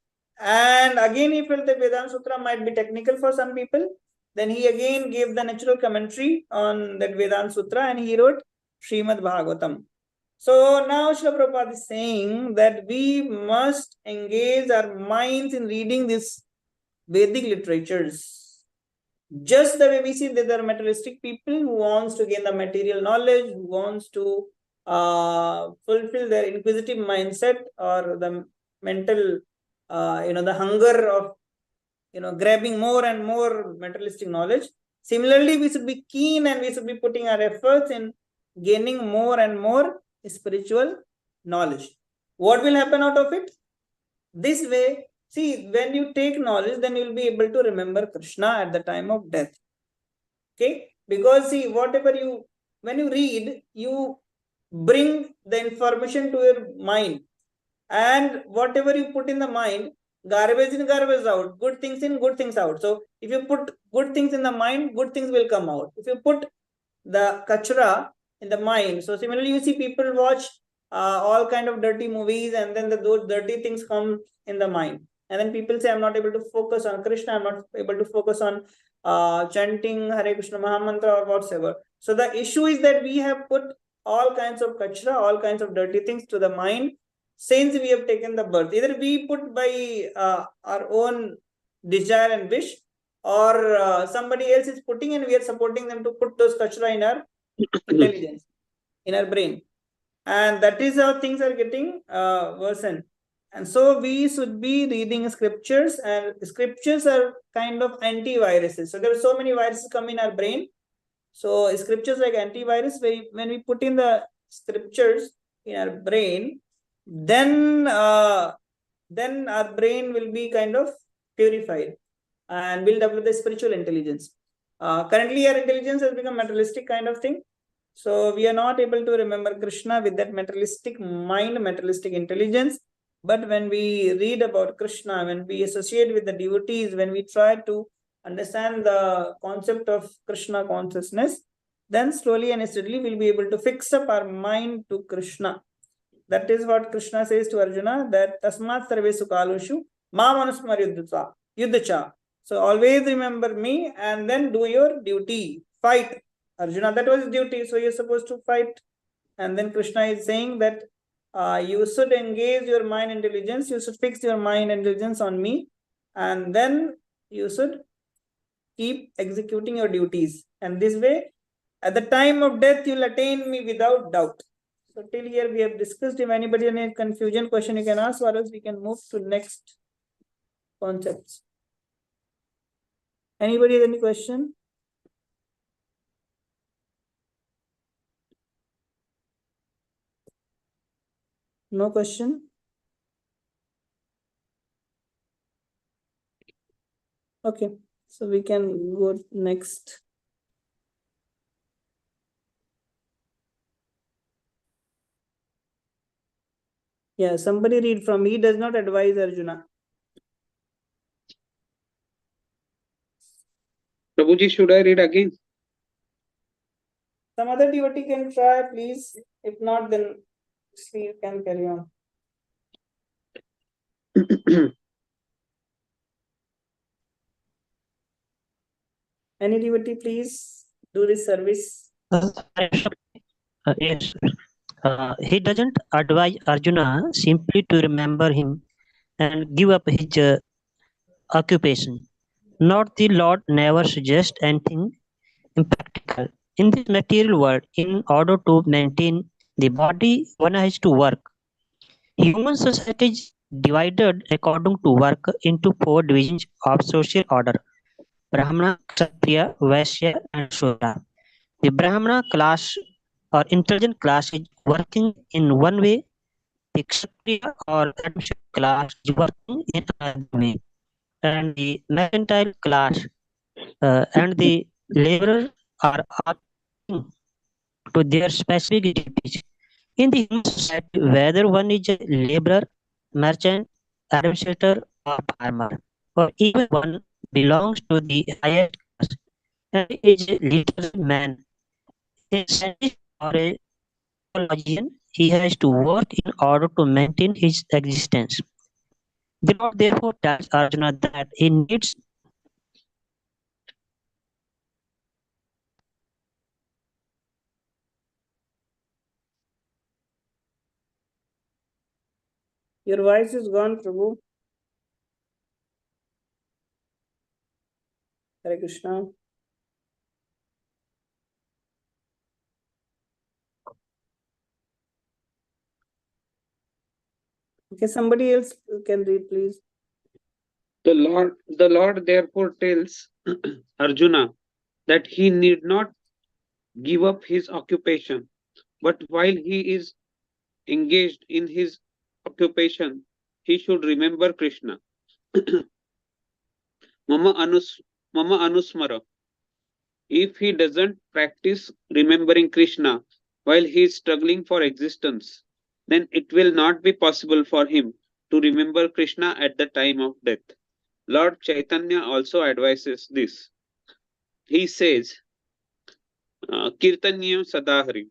And again, he felt the Vedanta Sutra might be technical for some people. Then he again gave the natural commentary on that Vedanta Sutra and he wrote Srimad Bhagavatam. So now Srila Prabhupada is saying that we must engage our minds in reading these Vedic literatures. Just the way we see that there are materialistic people who wants to gain the material knowledge, who wants to fulfill their inquisitive mindset or the mental, the hunger of, grabbing more and more materialistic knowledge. Similarly, we should be keen and we should be putting our efforts in gaining more and more spiritual knowledge. What will happen out of it? This way, see, when you take knowledge, then you will be able to remember Krishna at the time of death. Okay? Because see, when you read, you bring the information to your mind. And whatever you put in the mind, garbage in, garbage out, good things in, good things out. So if you put good things in the mind, good things will come out. If you put the kachra in the mind, so similarly you see people watch all kind of dirty movies, and then those dirty things come in the mind, and then people say, I'm not able to focus on Krishna, I'm not able to focus on chanting Hare Krishna Mahamantra or whatsoever. So the issue is that we have put all kinds of kachra, all kinds of dirty things to the mind since we have taken the birth. Either we put by our own desire and wish, or somebody else is putting and we are supporting them to put those kachra in our intelligence, in our brain. And that is how things are getting worsened. And so we should be reading scriptures, and scriptures are kind of antiviruses. So there are so many viruses come in our brain. So scriptures like antivirus, when we put in the scriptures in our brain, then our brain will be kind of purified and will develop the spiritual intelligence. Currently, our intelligence has become materialistic kind of thing. So we are not able to remember Krishna with that materialistic mind, materialistic intelligence. But when we read about Krishna, when we associate with the devotees, when we try to understand the concept of Krishna consciousness, then slowly and steadily we'll be able to fix up our mind to Krishna. That is what Krishna says to Arjuna, that tasmat sarvesu kalushu ma manusmar yuddhacha. So always remember me and then do your duty. Fight. Arjuna, that was his duty. So you're supposed to fight. And then Krishna is saying that you should engage your mind intelligence. You should fix your mind intelligence on me. And then you should keep executing your duties. And this way, at the time of death, you'll attain me without doubt. So till here we have discussed. If anybody has any confusion question, you can ask, or else we can move to next concepts. Anybody has any question? No question? Okay, so we can go next. Yeah, somebody read from he does not advise Arjuna. Prabhuji, should I read again? Some other devotee can try, please. If not, then you can carry on. Any devotee, please do this service. Yes. He doesn't advise Arjuna simply to remember him and give up his occupation. Not the Lord never suggests anything impractical. In this material world, in order to maintain the body, one has to work. Human society is divided according to work into four divisions of social order: Brahmana, Kshatriya, Vaishya, and Shudra. The Brahmana class or intelligent class is working in one way, the Kshatriya or administrative class is working in another way, and the mercantile class and the laborer are according to their specific duties. In the human society, whether one is a laborer, merchant, administrator, or farmer, or even one belongs to the highest class and is a literary man, a scientist, or a theologian, he has to work in order to maintain his existence. The Lord therefore tells Arjuna that he needs Your voice is gone, Prabhu. Hare Krishna. Okay, somebody else can read, please. The Lord therefore tells Arjuna that he need not give up his occupation, but while he is engaged in his occupation, he should remember Krishna. Mama Anusmara. If he doesn't practice remembering Krishna while he is struggling for existence, then it will not be possible for him to remember Krishna at the time of death. Lord Chaitanya also advises this. He says, Kirtanya Sadahari.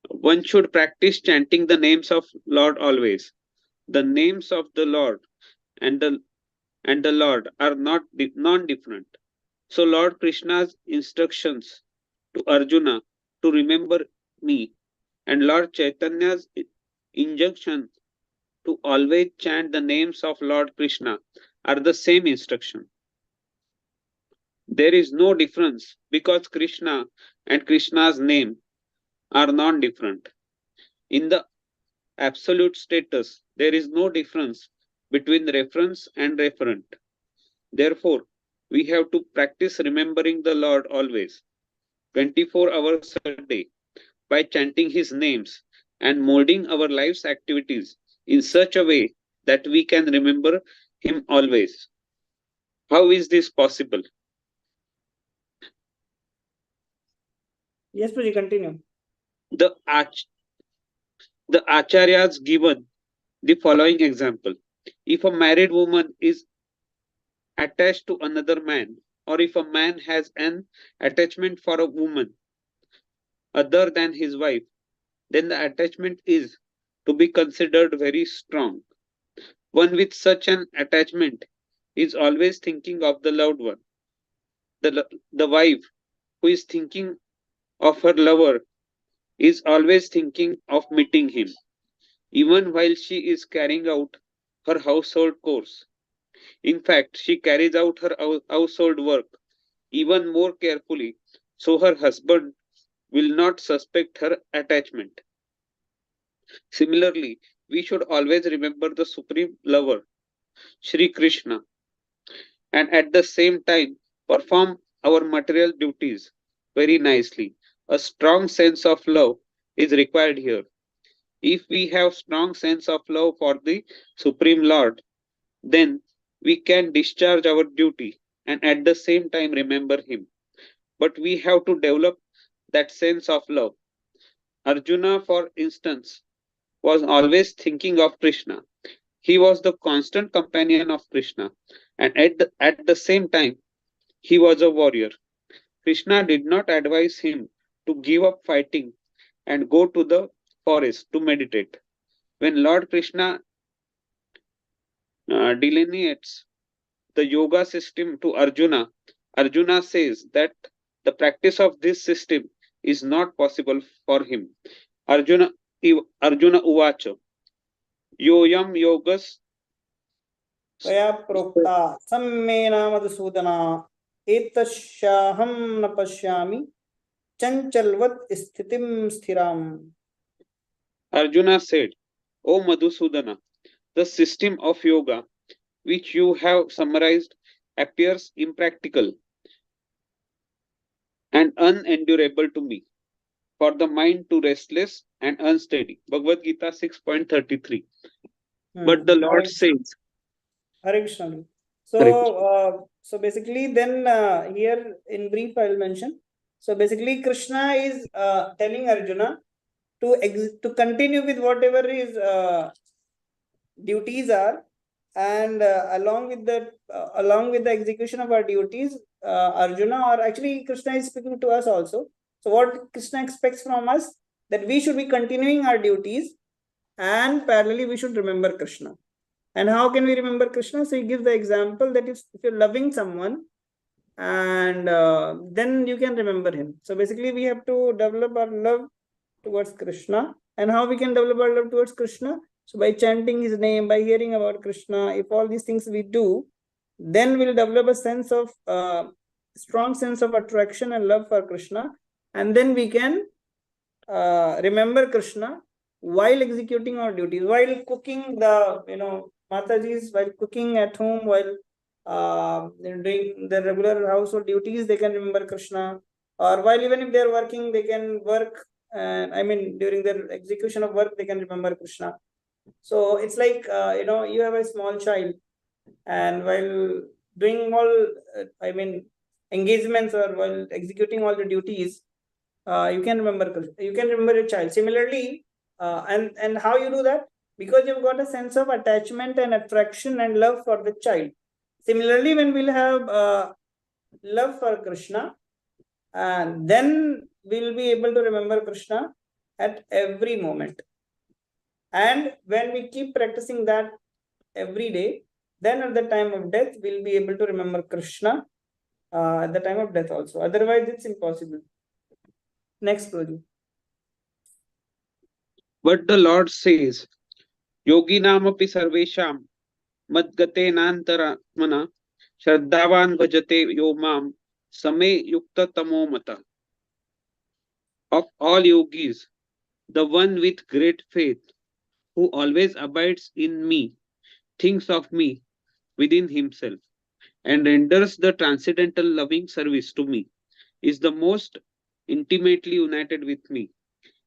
One should practice chanting the names of Lord always. The names of the Lord and the Lord are not non-different. So Lord Krishna's instructions to Arjuna to remember me and Lord Chaitanya's injunction to always chant the names of Lord Krishna are the same instruction. There is no difference because Krishna and Krishna's name are non-different. In the absolute status, there is no difference between reference and referent. Therefore, we have to practice remembering the Lord always, 24 hours a day, by chanting his names and molding our life's activities in such a way that we can remember him always. How is this possible? Yes, please continue. The Acharyas given the following example. If a married woman is attached to another man, or if a man has an attachment for a woman other than his wife, then the attachment is to be considered very strong. One with such an attachment is always thinking of the loved one. The wife who is thinking of her lover is always thinking of meeting him, even while she is carrying out her household chores. In fact, she carries out her household work even more carefully so her husband will not suspect her attachment. Similarly, we should always remember the supreme lover, Sri Krishna, and at the same time perform our material duties very nicely. A strong sense of love is required here. If we have strong sense of love for the Supreme Lord, then we can discharge our duty and at the same time remember him. But we have to develop that sense of love. Arjuna, for instance, was always thinking of Krishna. He was the constant companion of Krishna, and at the same time, he was a warrior. Krishna did not advise him to give up fighting and go to the forest to meditate. When Lord Krishna delineates the yoga system to Arjuna, Arjuna says that the practice of this system is not possible for him. Arjuna Uvacha, Yoyam Yogas त्वया प्रोक्ता सम्मेन मधुसूदना एतस्याहं न पश्यामि चंचलवत् स्थितिं स्थिराम्. Arjuna said, O Madhusudana, the system of yoga which you have summarized appears impractical and unendurable to me, for the mind too restless and unsteady. Bhagavad Gita 6.33. But the Lord says, Hare Krishna. Hare Krishna. So basically, then here in brief, I will mention. So basically, Krishna is telling Arjuna to continue with whatever his duties are, and along with the execution of our duties, Arjuna, or actually Krishna is speaking to us also. So what Krishna expects from us, that we should be continuing our duties, and parallelly we should remember Krishna. And how can we remember Krishna? So he gives the example that if you're loving someone, and then you can remember him. So basically, we have to develop our love towards Krishna. And how we can develop our love towards Krishna? So by chanting his name, by hearing about Krishna, if all these things we do, then we'll develop a sense of strong sense of attraction and love for Krishna, and then we can remember Krishna while executing our duties, while cooking Mataji's, while cooking at home, while doing the regular household duties, they can remember Krishna. Or while even if they're working, they can work, and during their execution of work, they can remember Krishna. So it's like you have a small child, and while doing all engagements, or while executing all the duties, you can remember a child. Similarly, and how you do that? Because you've got a sense of attachment and attraction and love for the child. Similarly, when we'll have love for Krishna, and then we'll be able to remember Krishna at every moment. And when we keep practicing that every day, then at the time of death, we'll be able to remember Krishna at the time of death also. Otherwise, it's impossible. Next, Prabhuji. But the Lord says, Yoginam api sarvesham madgatenantaratmana shraddhavan bhajate yomam same yukta tamo mata. Of all yogis, the one with great faith, who always abides in me, thinks of me within himself, and renders the transcendental loving service to me, is the most intimately united with me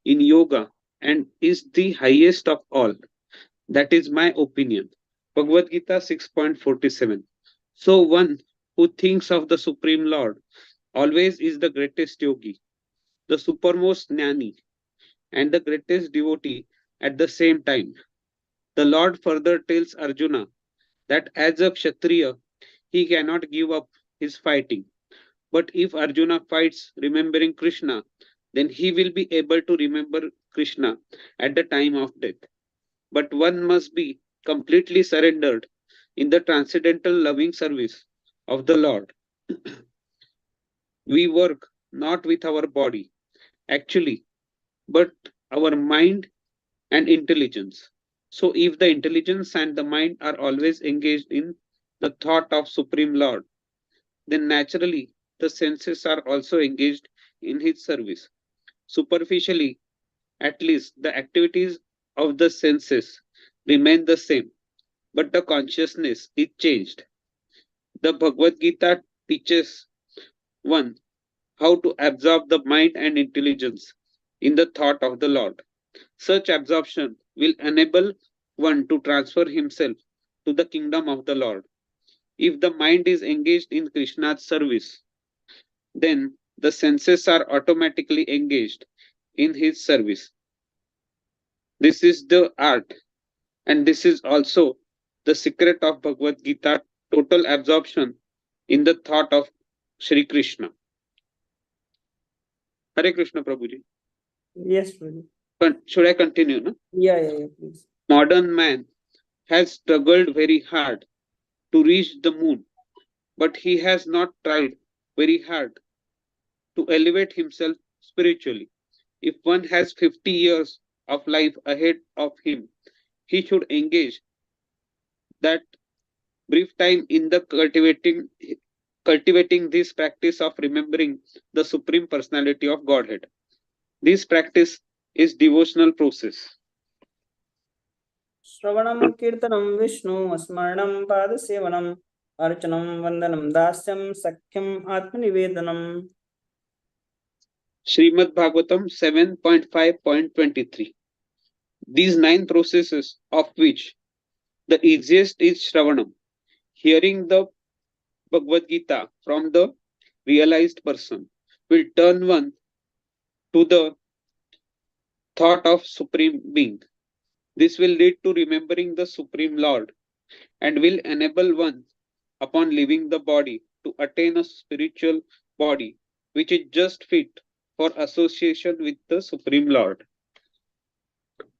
in yoga and is the highest of all. That is my opinion. Bhagavad Gita 6.47. So one who thinks of the Supreme Lord always is the greatest yogi, the supermost jnani, and the greatest devotee at the same time. The Lord further tells Arjuna that as a Kshatriya, he cannot give up his fighting. But if Arjuna fights remembering Krishna, then he will be able to remember Krishna at the time of death. But one must be completely surrendered in the transcendental loving service of the Lord. We work not with our body, actually, but our mind and intelligence. So if the intelligence and the mind are always engaged in the thought of Supreme Lord, then naturally the senses are also engaged in his service. Superficially, at least, the activities of the senses remain the same, but the consciousness is changed. The Bhagavad Gita teaches one how to absorb the mind and intelligence in the thought of the Lord. Such absorption will enable one to transfer himself to the kingdom of the Lord. If the mind is engaged in Krishna's service, then the senses are automatically engaged in his service. This is the art, and this is also the secret of Bhagavad Gita, total absorption in the thought of Sri Krishna. Hare Krishna, Prabhuji. Yes, Prabhuji. Should I continue? No? Yeah, please. Modern man has struggled very hard to reach the moon, but he has not tried very hard to elevate himself spiritually. If one has 50 years of life ahead of him, he should engage that brief time in the cultivating this practice of remembering the Supreme Personality of Godhead. This practice is devotional process. Shravanam Kirtanam Vishnu Smaranam Padasevanam Archanam Vandanam Dasyam Sakhyam Atmanivedanam. Srimad Bhagavatam 7.5.23. These 9 processes, of which the easiest is Shravanam, hearing the Bhagavad Gita from the realized person, will turn one to the thought of Supreme Being. This will lead to remembering the Supreme Lord and will enable one, upon leaving the body, to attain a spiritual body which is just fit for association with the Supreme Lord.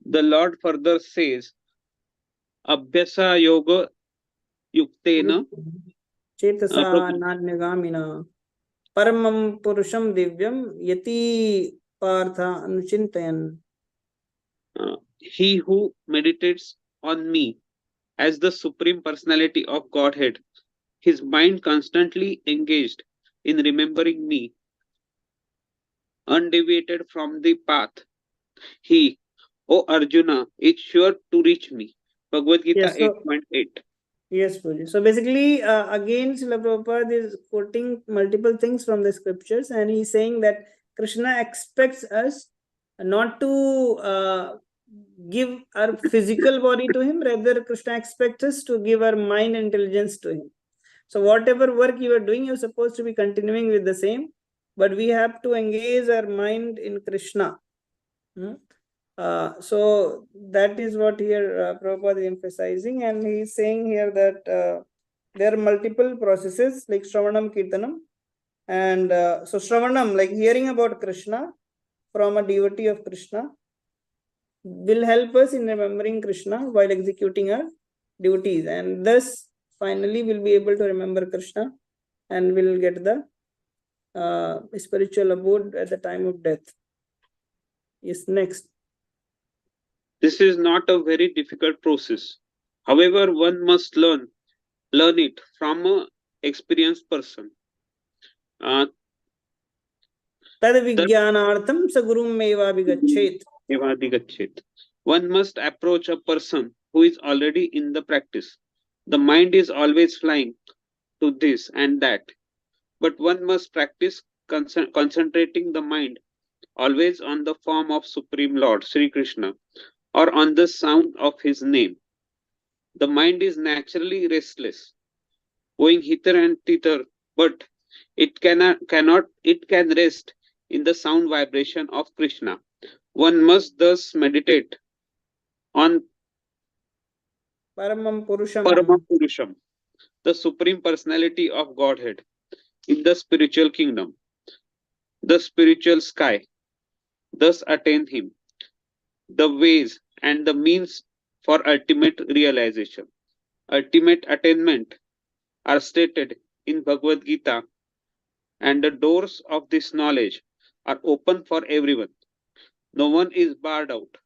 The Lord further says, Abhyasa Yoga Yuktena Chetasa Nanyagamina Paramam Purusham Divyam Yati Partha Anuchintayan. He who meditates on me as the Supreme Personality of Godhead, his mind constantly engaged in remembering me, undeviated from the path. He O Arjuna, is sure to reach me. Bhagavad Gita Yes, so- 8.8. Yes, Puji. So basically, again, Srila Prabhupada is quoting multiple things from the scriptures, and he's saying that Krishna expects us not to give our physical body to him, rather, Krishna expects us to give our mind intelligence to him. So, whatever work you are doing, you're supposed to be continuing with the same, but we have to engage our mind in Krishna. So that is what here Prabhupada is emphasizing, and he's saying here that there are multiple processes like Shravanam, Kirtanam, and so Shravanam, like hearing about Krishna from a devotee of Krishna, will help us in remembering Krishna while executing our duties, and thus finally we'll be able to remember Krishna and we'll get the spiritual abode at the time of death. Yes, next. This is not a very difficult process. However, one must learn it from an experienced person. Tad vijnanartham sagurum evabhigachet. One must approach a person who is already in the practice. The mind is always flying to this and that, but one must practice concentrating the mind always on the form of Supreme Lord Sri Krishna or on the sound of his name. The mind is naturally restless, going hither and thither, but it can rest in the sound vibration of Krishna. One must thus meditate on Paramam Purusham, the Supreme Personality of Godhead in the spiritual kingdom, the spiritual sky, thus attain him, the ways and the means for ultimate realization. Ultimate attainment are stated in Bhagavad Gita, and the doors of this knowledge are open for everyone. No one is barred out.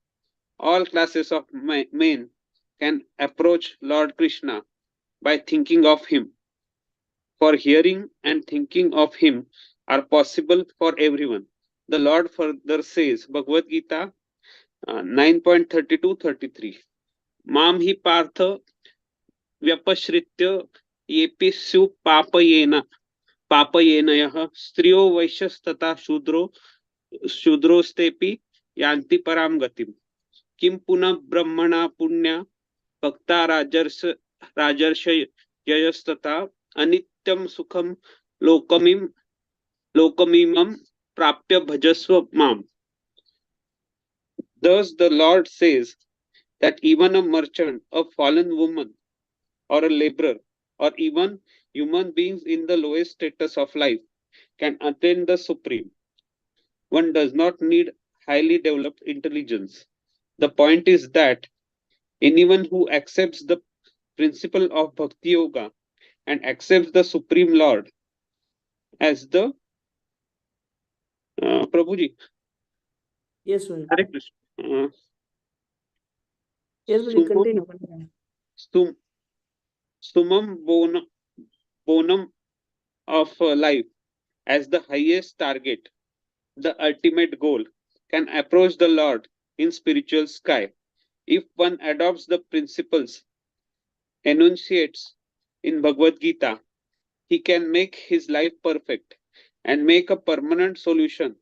All classes of men can approach Lord Krishna by thinking of him. For hearing and thinking of him are possible for everyone. The Lord further says, Bhagavad Gita 9.32-33, Mam hi partha vyapashritya yepi syu papayena yah striyo vaishyastata shudrostepi yanti param gatim. Kim puna brahmana punya bhakta rajarshayastata anityam sukham lokamimam prapya bhajasva mam. Thus the Lord says that even a merchant, a fallen woman, or a laborer, or even human beings in the lowest status of life can attain the Supreme. One does not need highly developed intelligence. The point is that anyone who accepts the principle of Bhakti Yoga and accepts the Supreme Lord as the Prabhuji. Yes, Puji. Hare Krishna. Yes, Puji, continue. Summum bonum of life as the highest target, the ultimate goal, can approach the Lord in spiritual sky. If one adopts the principles enunciates in Bhagavad Gita, he can make his life perfect and make a permanent solution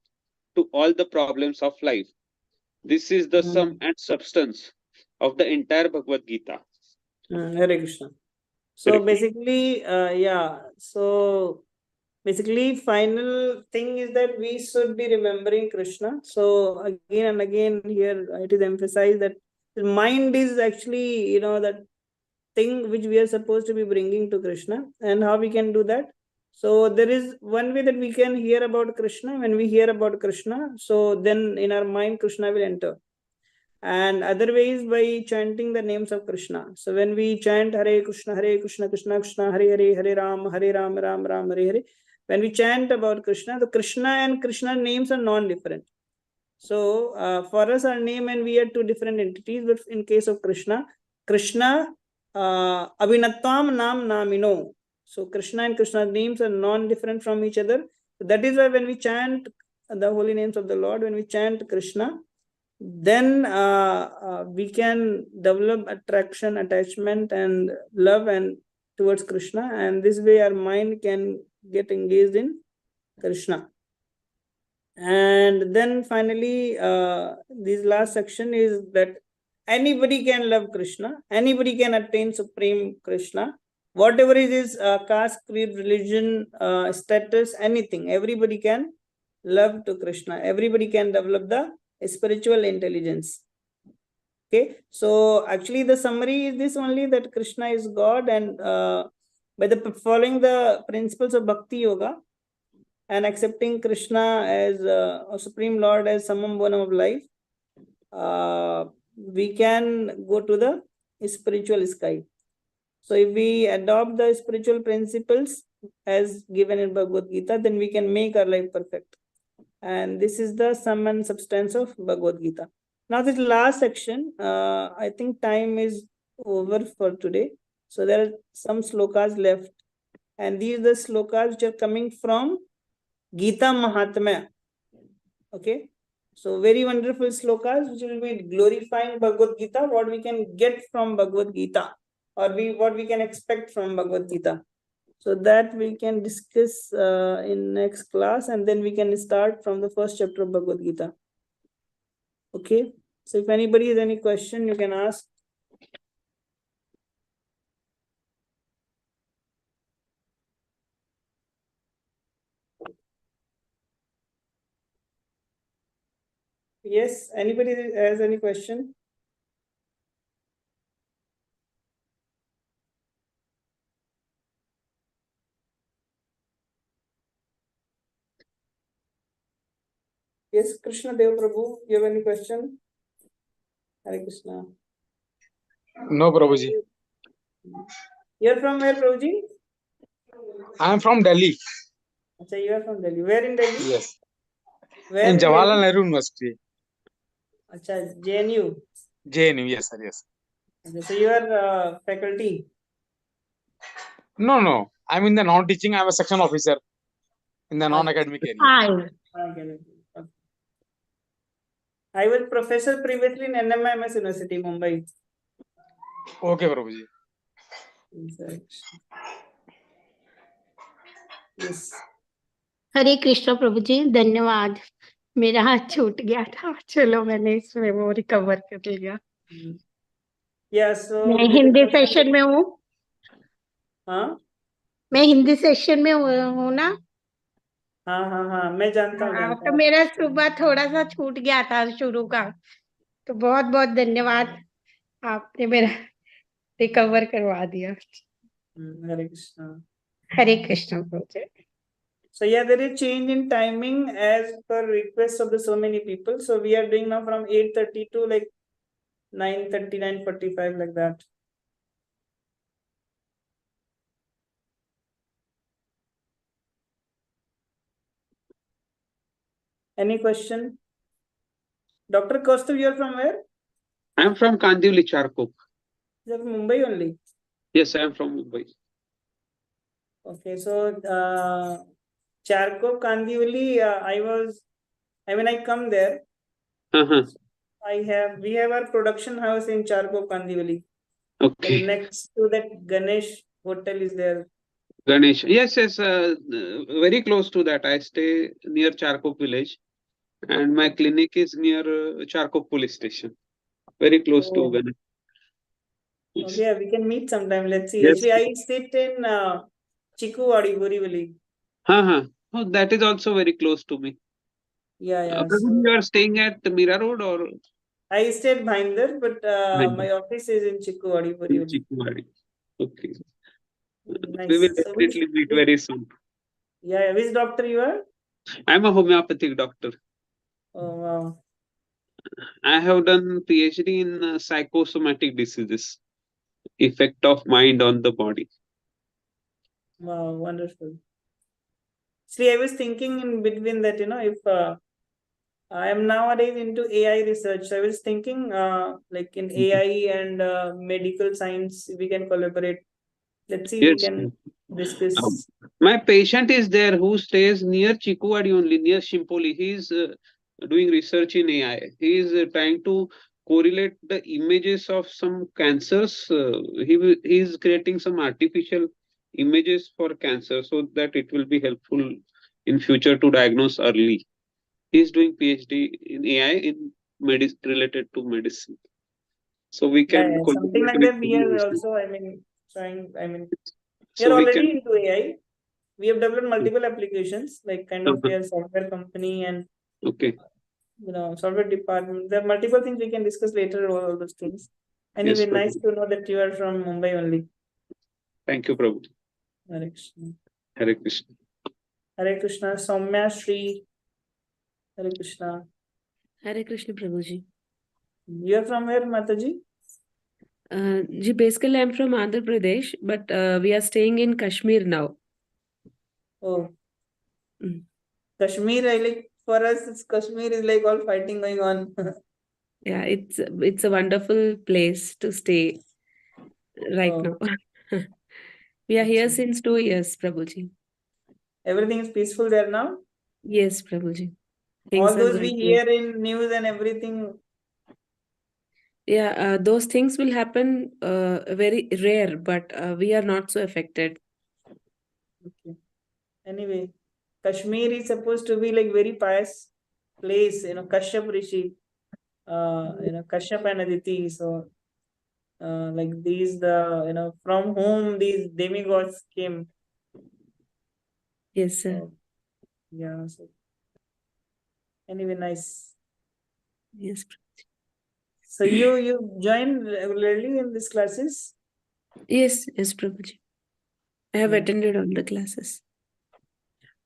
to all the problems of life. This is the sum and substance of the entire Bhagavad Gita. Hare Krishna. So Hare Krishna. basically, so basically final thing is that we should be remembering Krishna. So again and again here it is emphasized that the mind is actually, that thing which we are supposed to be bringing to Krishna, and how we can do that. So there is one way that we can hear about Krishna. When we hear about Krishna, so then in our mind Krishna will enter. And other way is by chanting the names of Krishna. So when we chant Hare Krishna, Krishna Krishna, Hare Hare, Hare Ram, Ram Ram, Hare Hare, when we chant about Krishna, the Krishna and Krishna names are non-different. So for us, our name and we are two different entities. But in case of Krishna, Abhinatvam Nam Namino. So Krishna and Krishna's names are non-different from each other. So that is why when we chant the holy names of the Lord, when we chant Krishna, then we can develop attraction, attachment, and love and towards Krishna, and this way our mind can get engaged in Krishna. And then finally, this last section is that anybody can love Krishna, anybody can attain supreme Krishna, whatever is his caste, creed, religion, status, anything, everybody can love to Krishna, everybody can develop the spiritual intelligence. Okay, so actually the summary is this only, that Krishna is God, and by the following the principles of Bhakti Yoga and accepting Krishna as a Supreme Lord, as summum bonum of life, we can go to the spiritual sky. So if we adopt the spiritual principles as given in Bhagavad Gita, then we can make our life perfect. And this is the sum and substance of Bhagavad Gita. Now this last section, I think time is over for today. So there are some slokas left. And these are the slokas which are coming from Gita Mahatmya. Okay. So very wonderful slokas which will be glorifying Bhagavad Gita, what we can get from Bhagavad Gita, or what we can expect from Bhagavad Gita. So that we can discuss in next class, and then we can start from the first chapter of Bhagavad Gita. Okay. So if anybody has any question, you can ask. Yes, anybody has any question? Yes, Krishna Dev Prabhu, you have any question? Hare Krishna. No, Prabhuji. You're from where, Prabhuji? I am from Delhi. Achha, you are from Delhi. Where in Delhi? Yes. Where In Delhi? Jawaharlal Nehru University. Achha, JNU. JNU. Yes, sir. Yes. Okay, so you are faculty. No. I'm in the non-teaching. I'm a section officer in the non-academic area. Okay. I was professor previously in NMIMS University, Mumbai. Okay, Prabhuji. Yes. हरे कृष्ण प्रभु जी, धन्यवाद। मेरा हाथ छूट गया था, चलो मैंने इसमें वो रिकवर कर लिया। Yeah, so मैं हिंदी सेशन में हूँ। हाँ, मैं हिंदी सेशन में हूँ ना। हाँ, मैं जानता हूँ। तो मेरा सुबह थोड़ा सा छूट गया था शुरू का, तो बहुत बहुत धन्यवाद, आपने मेरा रिकवर करवा दिया। Hare Krishna. Hare Krishna Prabhu ji. So yeah, there is change in timing as per request of the so many people. So we are doing now from 8:30 to like 9:30, 9:45, like that. Any question? Dr. Kaustav, you are from where? I am from Kandivali, Charkop. You are from Mumbai only? Yes, I am from Mumbai. Okay, so Charkop, Kandivali, I come there. Uh-huh. We have our production house in Charkop, Kandivali. Okay. And next to that Ganesh hotel is there. Ganesh. Yes, very close to that. I stay near Charkop village, and my clinic is near Charkop police station. Very close to Ganesh. Yes. Okay, we can meet sometime. Let's see. Yes. Actually, I sit in Chikuwadi, Borivali. Oh, that is also very close to me. Yeah. So you are staying at Mira Road or? I stay at Bhinder, but my office is in Chikuwadi, Borivali. Chikuwadi. Okay. Nice. We will definitely meet very soon. Yeah. Which doctor you are? I'm a homeopathic doctor. Oh, wow. I have done PhD in psychosomatic diseases, effect of mind on the body. Wow, wonderful. See, I was thinking in between that, if I am nowadays into AI research, so I was thinking like in AI and medical science, we can collaborate. Let's see, Yes. we can discuss. My patient is there who stays near Chikuwadi only, near Shimpoli. He is doing research in AI. He is trying to correlate the images of some cancers. He is creating some artificial images for cancer so that it will be helpful in future to diagnose early. He is doing PhD in AI in related to medicine. So we can something like that. We are also, trying. We are already into AI. We have developed multiple applications, like kind of we are software company and software department. There are multiple things we can discuss later about all those things. Anyway, nice to know that you are from Mumbai only. Thank you, Prabhu. Hare Krishna. Hare Krishna. Hare Krishna. Soumya Shri. Hare Krishna. Hare Krishna, Prabhuji. You are from where, Mataji? Basically, I'm from Andhra Pradesh, but we are staying in Kashmir now. Oh. Kashmir, for us, Kashmir is like all fighting going on. Yeah, it's a wonderful place to stay right now. We are here since 2 years, Prabhuji. Everything is peaceful there now? Yes, Prabhuji. All those we hear in news and everything. Yeah, those things will happen very rare, but we are not so affected. Okay. Anyway, Kashmir is supposed to be like very pious place, Kashyap Rishi, Kashyap and Aditi. So, like these, from whom these demigods came. Yes, sir. So, yeah. So, anyway, nice. Yes. So you joined regularly in these classes? Yes, Prabhuji. I have attended all the classes.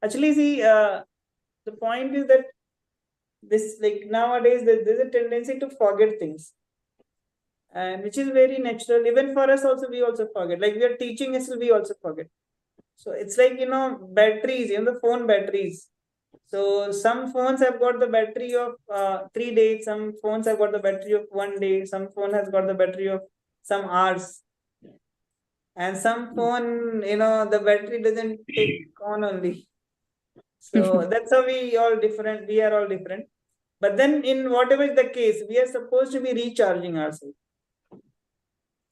Actually, see, the point is that this, like nowadays, there's a tendency to forget things, and which is very natural. Even for us also, we also forget. Like we are teaching, still we also forget. So it's like batteries, the phone batteries. So some phones have got the battery of 3 days. Some phones have got the battery of 1 day. Some phone has got the battery of some hours. And some phone, the battery doesn't take on only. So that's how we are all different. But then in whatever is the case, we are supposed to be recharging ourselves.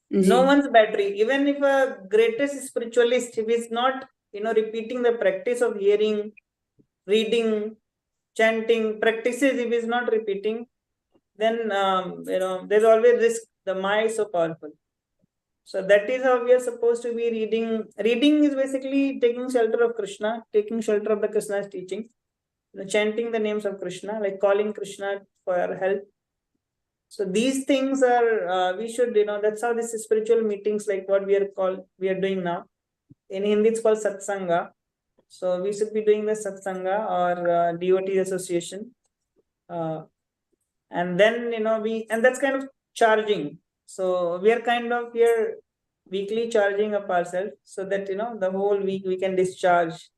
No one's battery, even if a greatest spiritualist, if he's not, repeating the practice of hearing, reading, chanting practices, if he's not repeating, then, there's always risk. The Maya is so powerful. So that is how we are supposed to be reading. Reading is basically taking shelter of Krishna, taking shelter of the Krishna's teaching, chanting the names of Krishna, like calling Krishna for help. So these things are, we should, that's how this spiritual meetings, like what we are doing now. In Hindi, it's called Satsanga. So we should be doing the Satsanga or devotee association. And then, and that's kind of charging. So we are kind of here weekly charging up ourselves so that, the whole week we can discharge.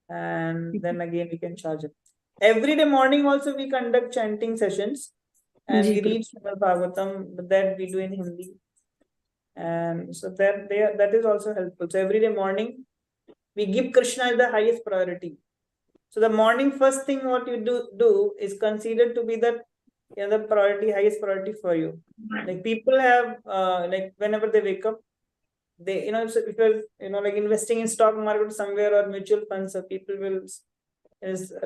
And then again, we can charge it. Every day morning also we conduct chanting sessions. And we read Srimad Bhagavatam, but that we do in Hindi. And so that is also helpful. So every day morning, we give Krishna the highest priority. So the morning first thing what you do is considered to be the highest priority for you. Like people have, like whenever they wake up, they, so if you're, like investing in stock market somewhere or mutual funds, so people will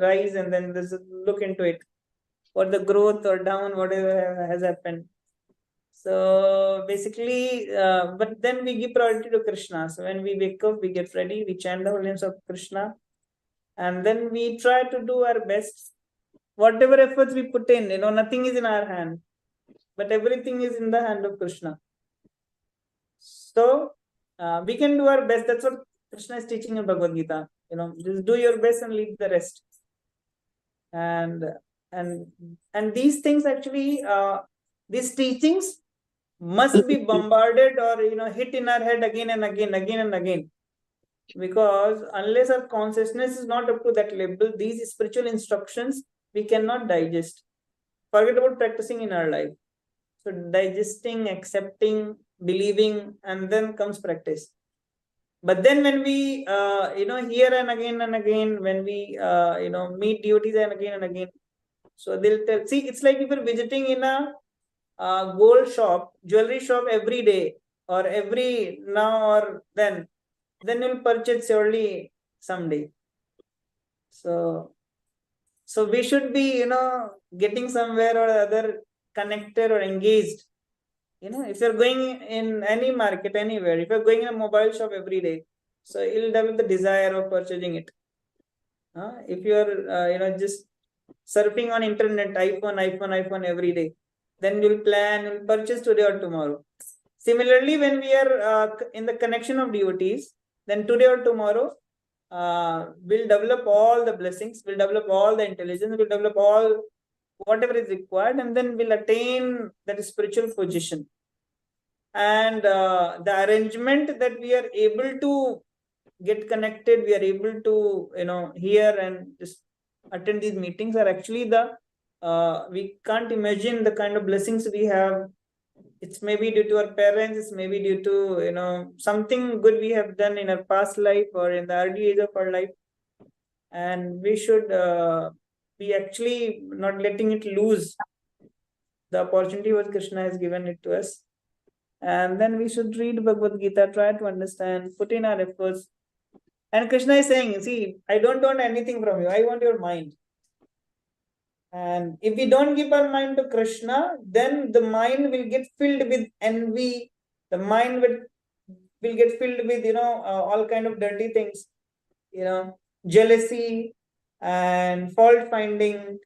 rise and then there's look into it. What the growth or down, whatever has happened. So basically, but then we give priority to Krishna. So when we wake up, we get ready, we chant the holy names of Krishna, and then we try to do our best. Whatever efforts we put in, nothing is in our hand, but everything is in the hand of Krishna. So we can do our best. That's what Krishna is teaching in Bhagavad Gita. Just do your best and leave the rest. And these things actually, these teachings must be bombarded or hit in our head again and again, because unless our consciousness is not up to that level, these spiritual instructions we cannot digest. Forget about practicing in our life. So digesting, accepting, believing, and then comes practice. But then when we hear and again, when we meet devotees and again, So they'll tell. See, it's like if you're visiting in a gold shop, jewelry shop every day or every now or then you'll purchase surely someday. So we should be, getting somewhere or other connected or engaged. If you're going in any market, anywhere, if you're going in a mobile shop every day, so you'll develop the desire of purchasing it. If you're, just surfing on internet, iPhone every day, then you'll purchase today or tomorrow. Similarly, when we are in the connection of devotees, then today or tomorrow, we'll develop all the blessings, we'll develop all the intelligence, we'll develop all whatever is required, and then we'll attain that spiritual position. And the arrangement that we are able to get connected, we are able to, hear and just attend these meetings are actually we can't imagine the kind of blessings we have. It's maybe due to our parents, it's maybe due to, something good we have done in our past life or in the early age of our life. And we should be actually not letting it lose the opportunity what Krishna has given it to us. And then we should read Bhagavad Gita, try to understand, put in our efforts. And Krishna is saying, see, I don't want anything from you. I want your mind. And if we don't give our mind to Krishna, then the mind will get filled with envy. The mind will get filled with, all kind of dirty things, jealousy and fault finding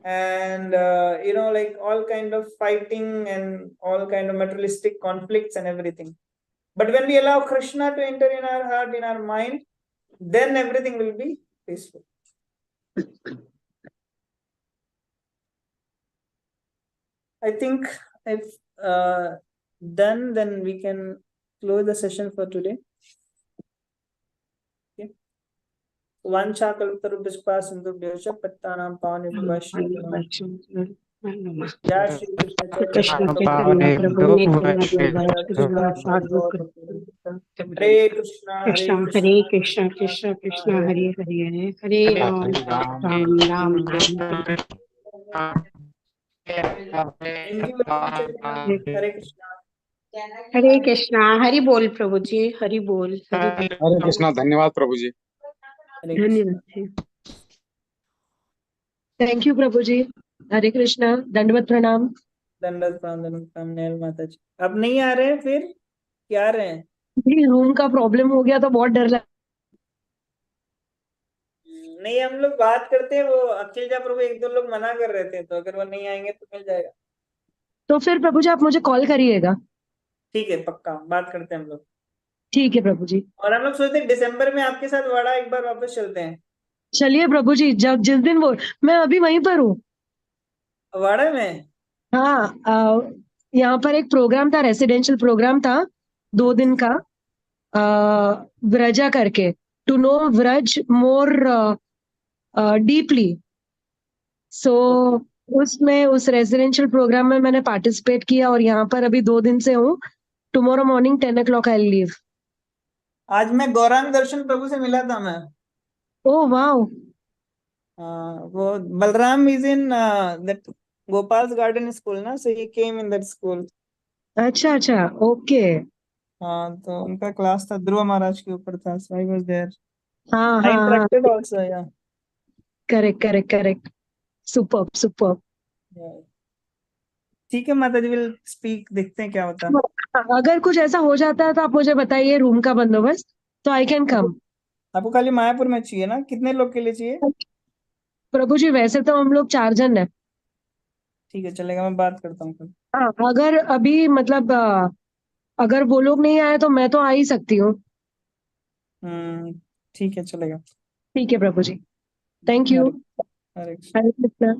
and, like all kind of fighting and all kind of materialistic conflicts and everything. But when we allow Krishna to enter in our heart, in our mind, then everything will be peaceful. I think if done, then we can close the session for today. Okay. Vancha kalpatarubhishpa sindhubhyascha pattanam pavanebhyascha. Jai Shri Krishna Chaitanya Prabhu Nityananda Hare Krishna, Hare Krishna, Krishna Krishna, Hare Hare, Hare Ram, Ram Ram, Ram. Hare Krishna. Hare Krishna, Hari Bol Prabhu ji, Hari Bol. Hare Krishna, धन्यवाद प्रभु जी. धन्यवाद जी. Thank you, Prabhu ji. Hare Krishna. Dandavat pranam. दंडवत प्रणाम nail माता जी. अब नहीं आ रहे हैं फिर क्या आ रहे हैं? रूम का प्रॉब्लम हो गया तो बहुत डर लगा. नहीं, हम लोग बात करते हैं, वो अखिल जा प्रभु एक दो लोग मना कर रहे थे, तो अगर वो नहीं आएंगे तो मिल जाएगा. तो फिर प्रभु जी आप मुझे कॉल करिएगा. ठीक है, पक्का बात करते हैं हम लोग. ठीक है प्रभु जी. और हम लोग सोचते हैं दिसंबर में आपके साथ वाड़ा एक बार वापस चलते हैं. चलिए प्रभु जी, जब जिस दिन वो मैं अभी वहीं पर हूँ वाड़ा में. हाँ, यहाँ पर एक प्रोग्राम था, रेसिडेंशियल प्रोग्राम था 2 दिन का, व्रजा करके, to know Vraja more deeply. So उसमें उस रेसिडेंशियल प्रोग्राम में मैंने पार्टिसिपेट किया और यहाँ पर अभी 2 दिन से हूँ. Tomorrow morning 10 o'clock I leave. आज मैं गौरांग दर्शन प्रभु से मिला था मैं. Oh wow. वो Balaram is in that Gopal's garden school ना, so he came in that school. अच्छा अच्छा, ओके. हाँ, तो उनका क्लास था, ध्रुव महाराज के ऊपर था, सो आई वाज देयर. हाँ आई हाँ, इंटरेक्टेड आल्सो. या correct correct correct. Superb superb. ठीक है माता जी, विल स्पीक, देखते हैं क्या होता है. अगर कुछ ऐसा हो जाता है तो आप मुझे बताइए रूम का बंदोबस्त, तो आई कैन कम. आपको खाली मायापुर में चाहिए ना? कितने लोग के लिए चाहिए? प्रभु जी वैसे तो हम लोग 4 जन है. ठीक है, चलेगा, मैं बात करता हूँ कल. हाँ, अगर अभी मतलब अगर वो लोग नहीं आए तो मैं तो आ ही सकती हूँ. ठीक है, चलेगा. ठीक है प्रभु जी. Thank you. हरे कृष्ण. हरे कृष्ण.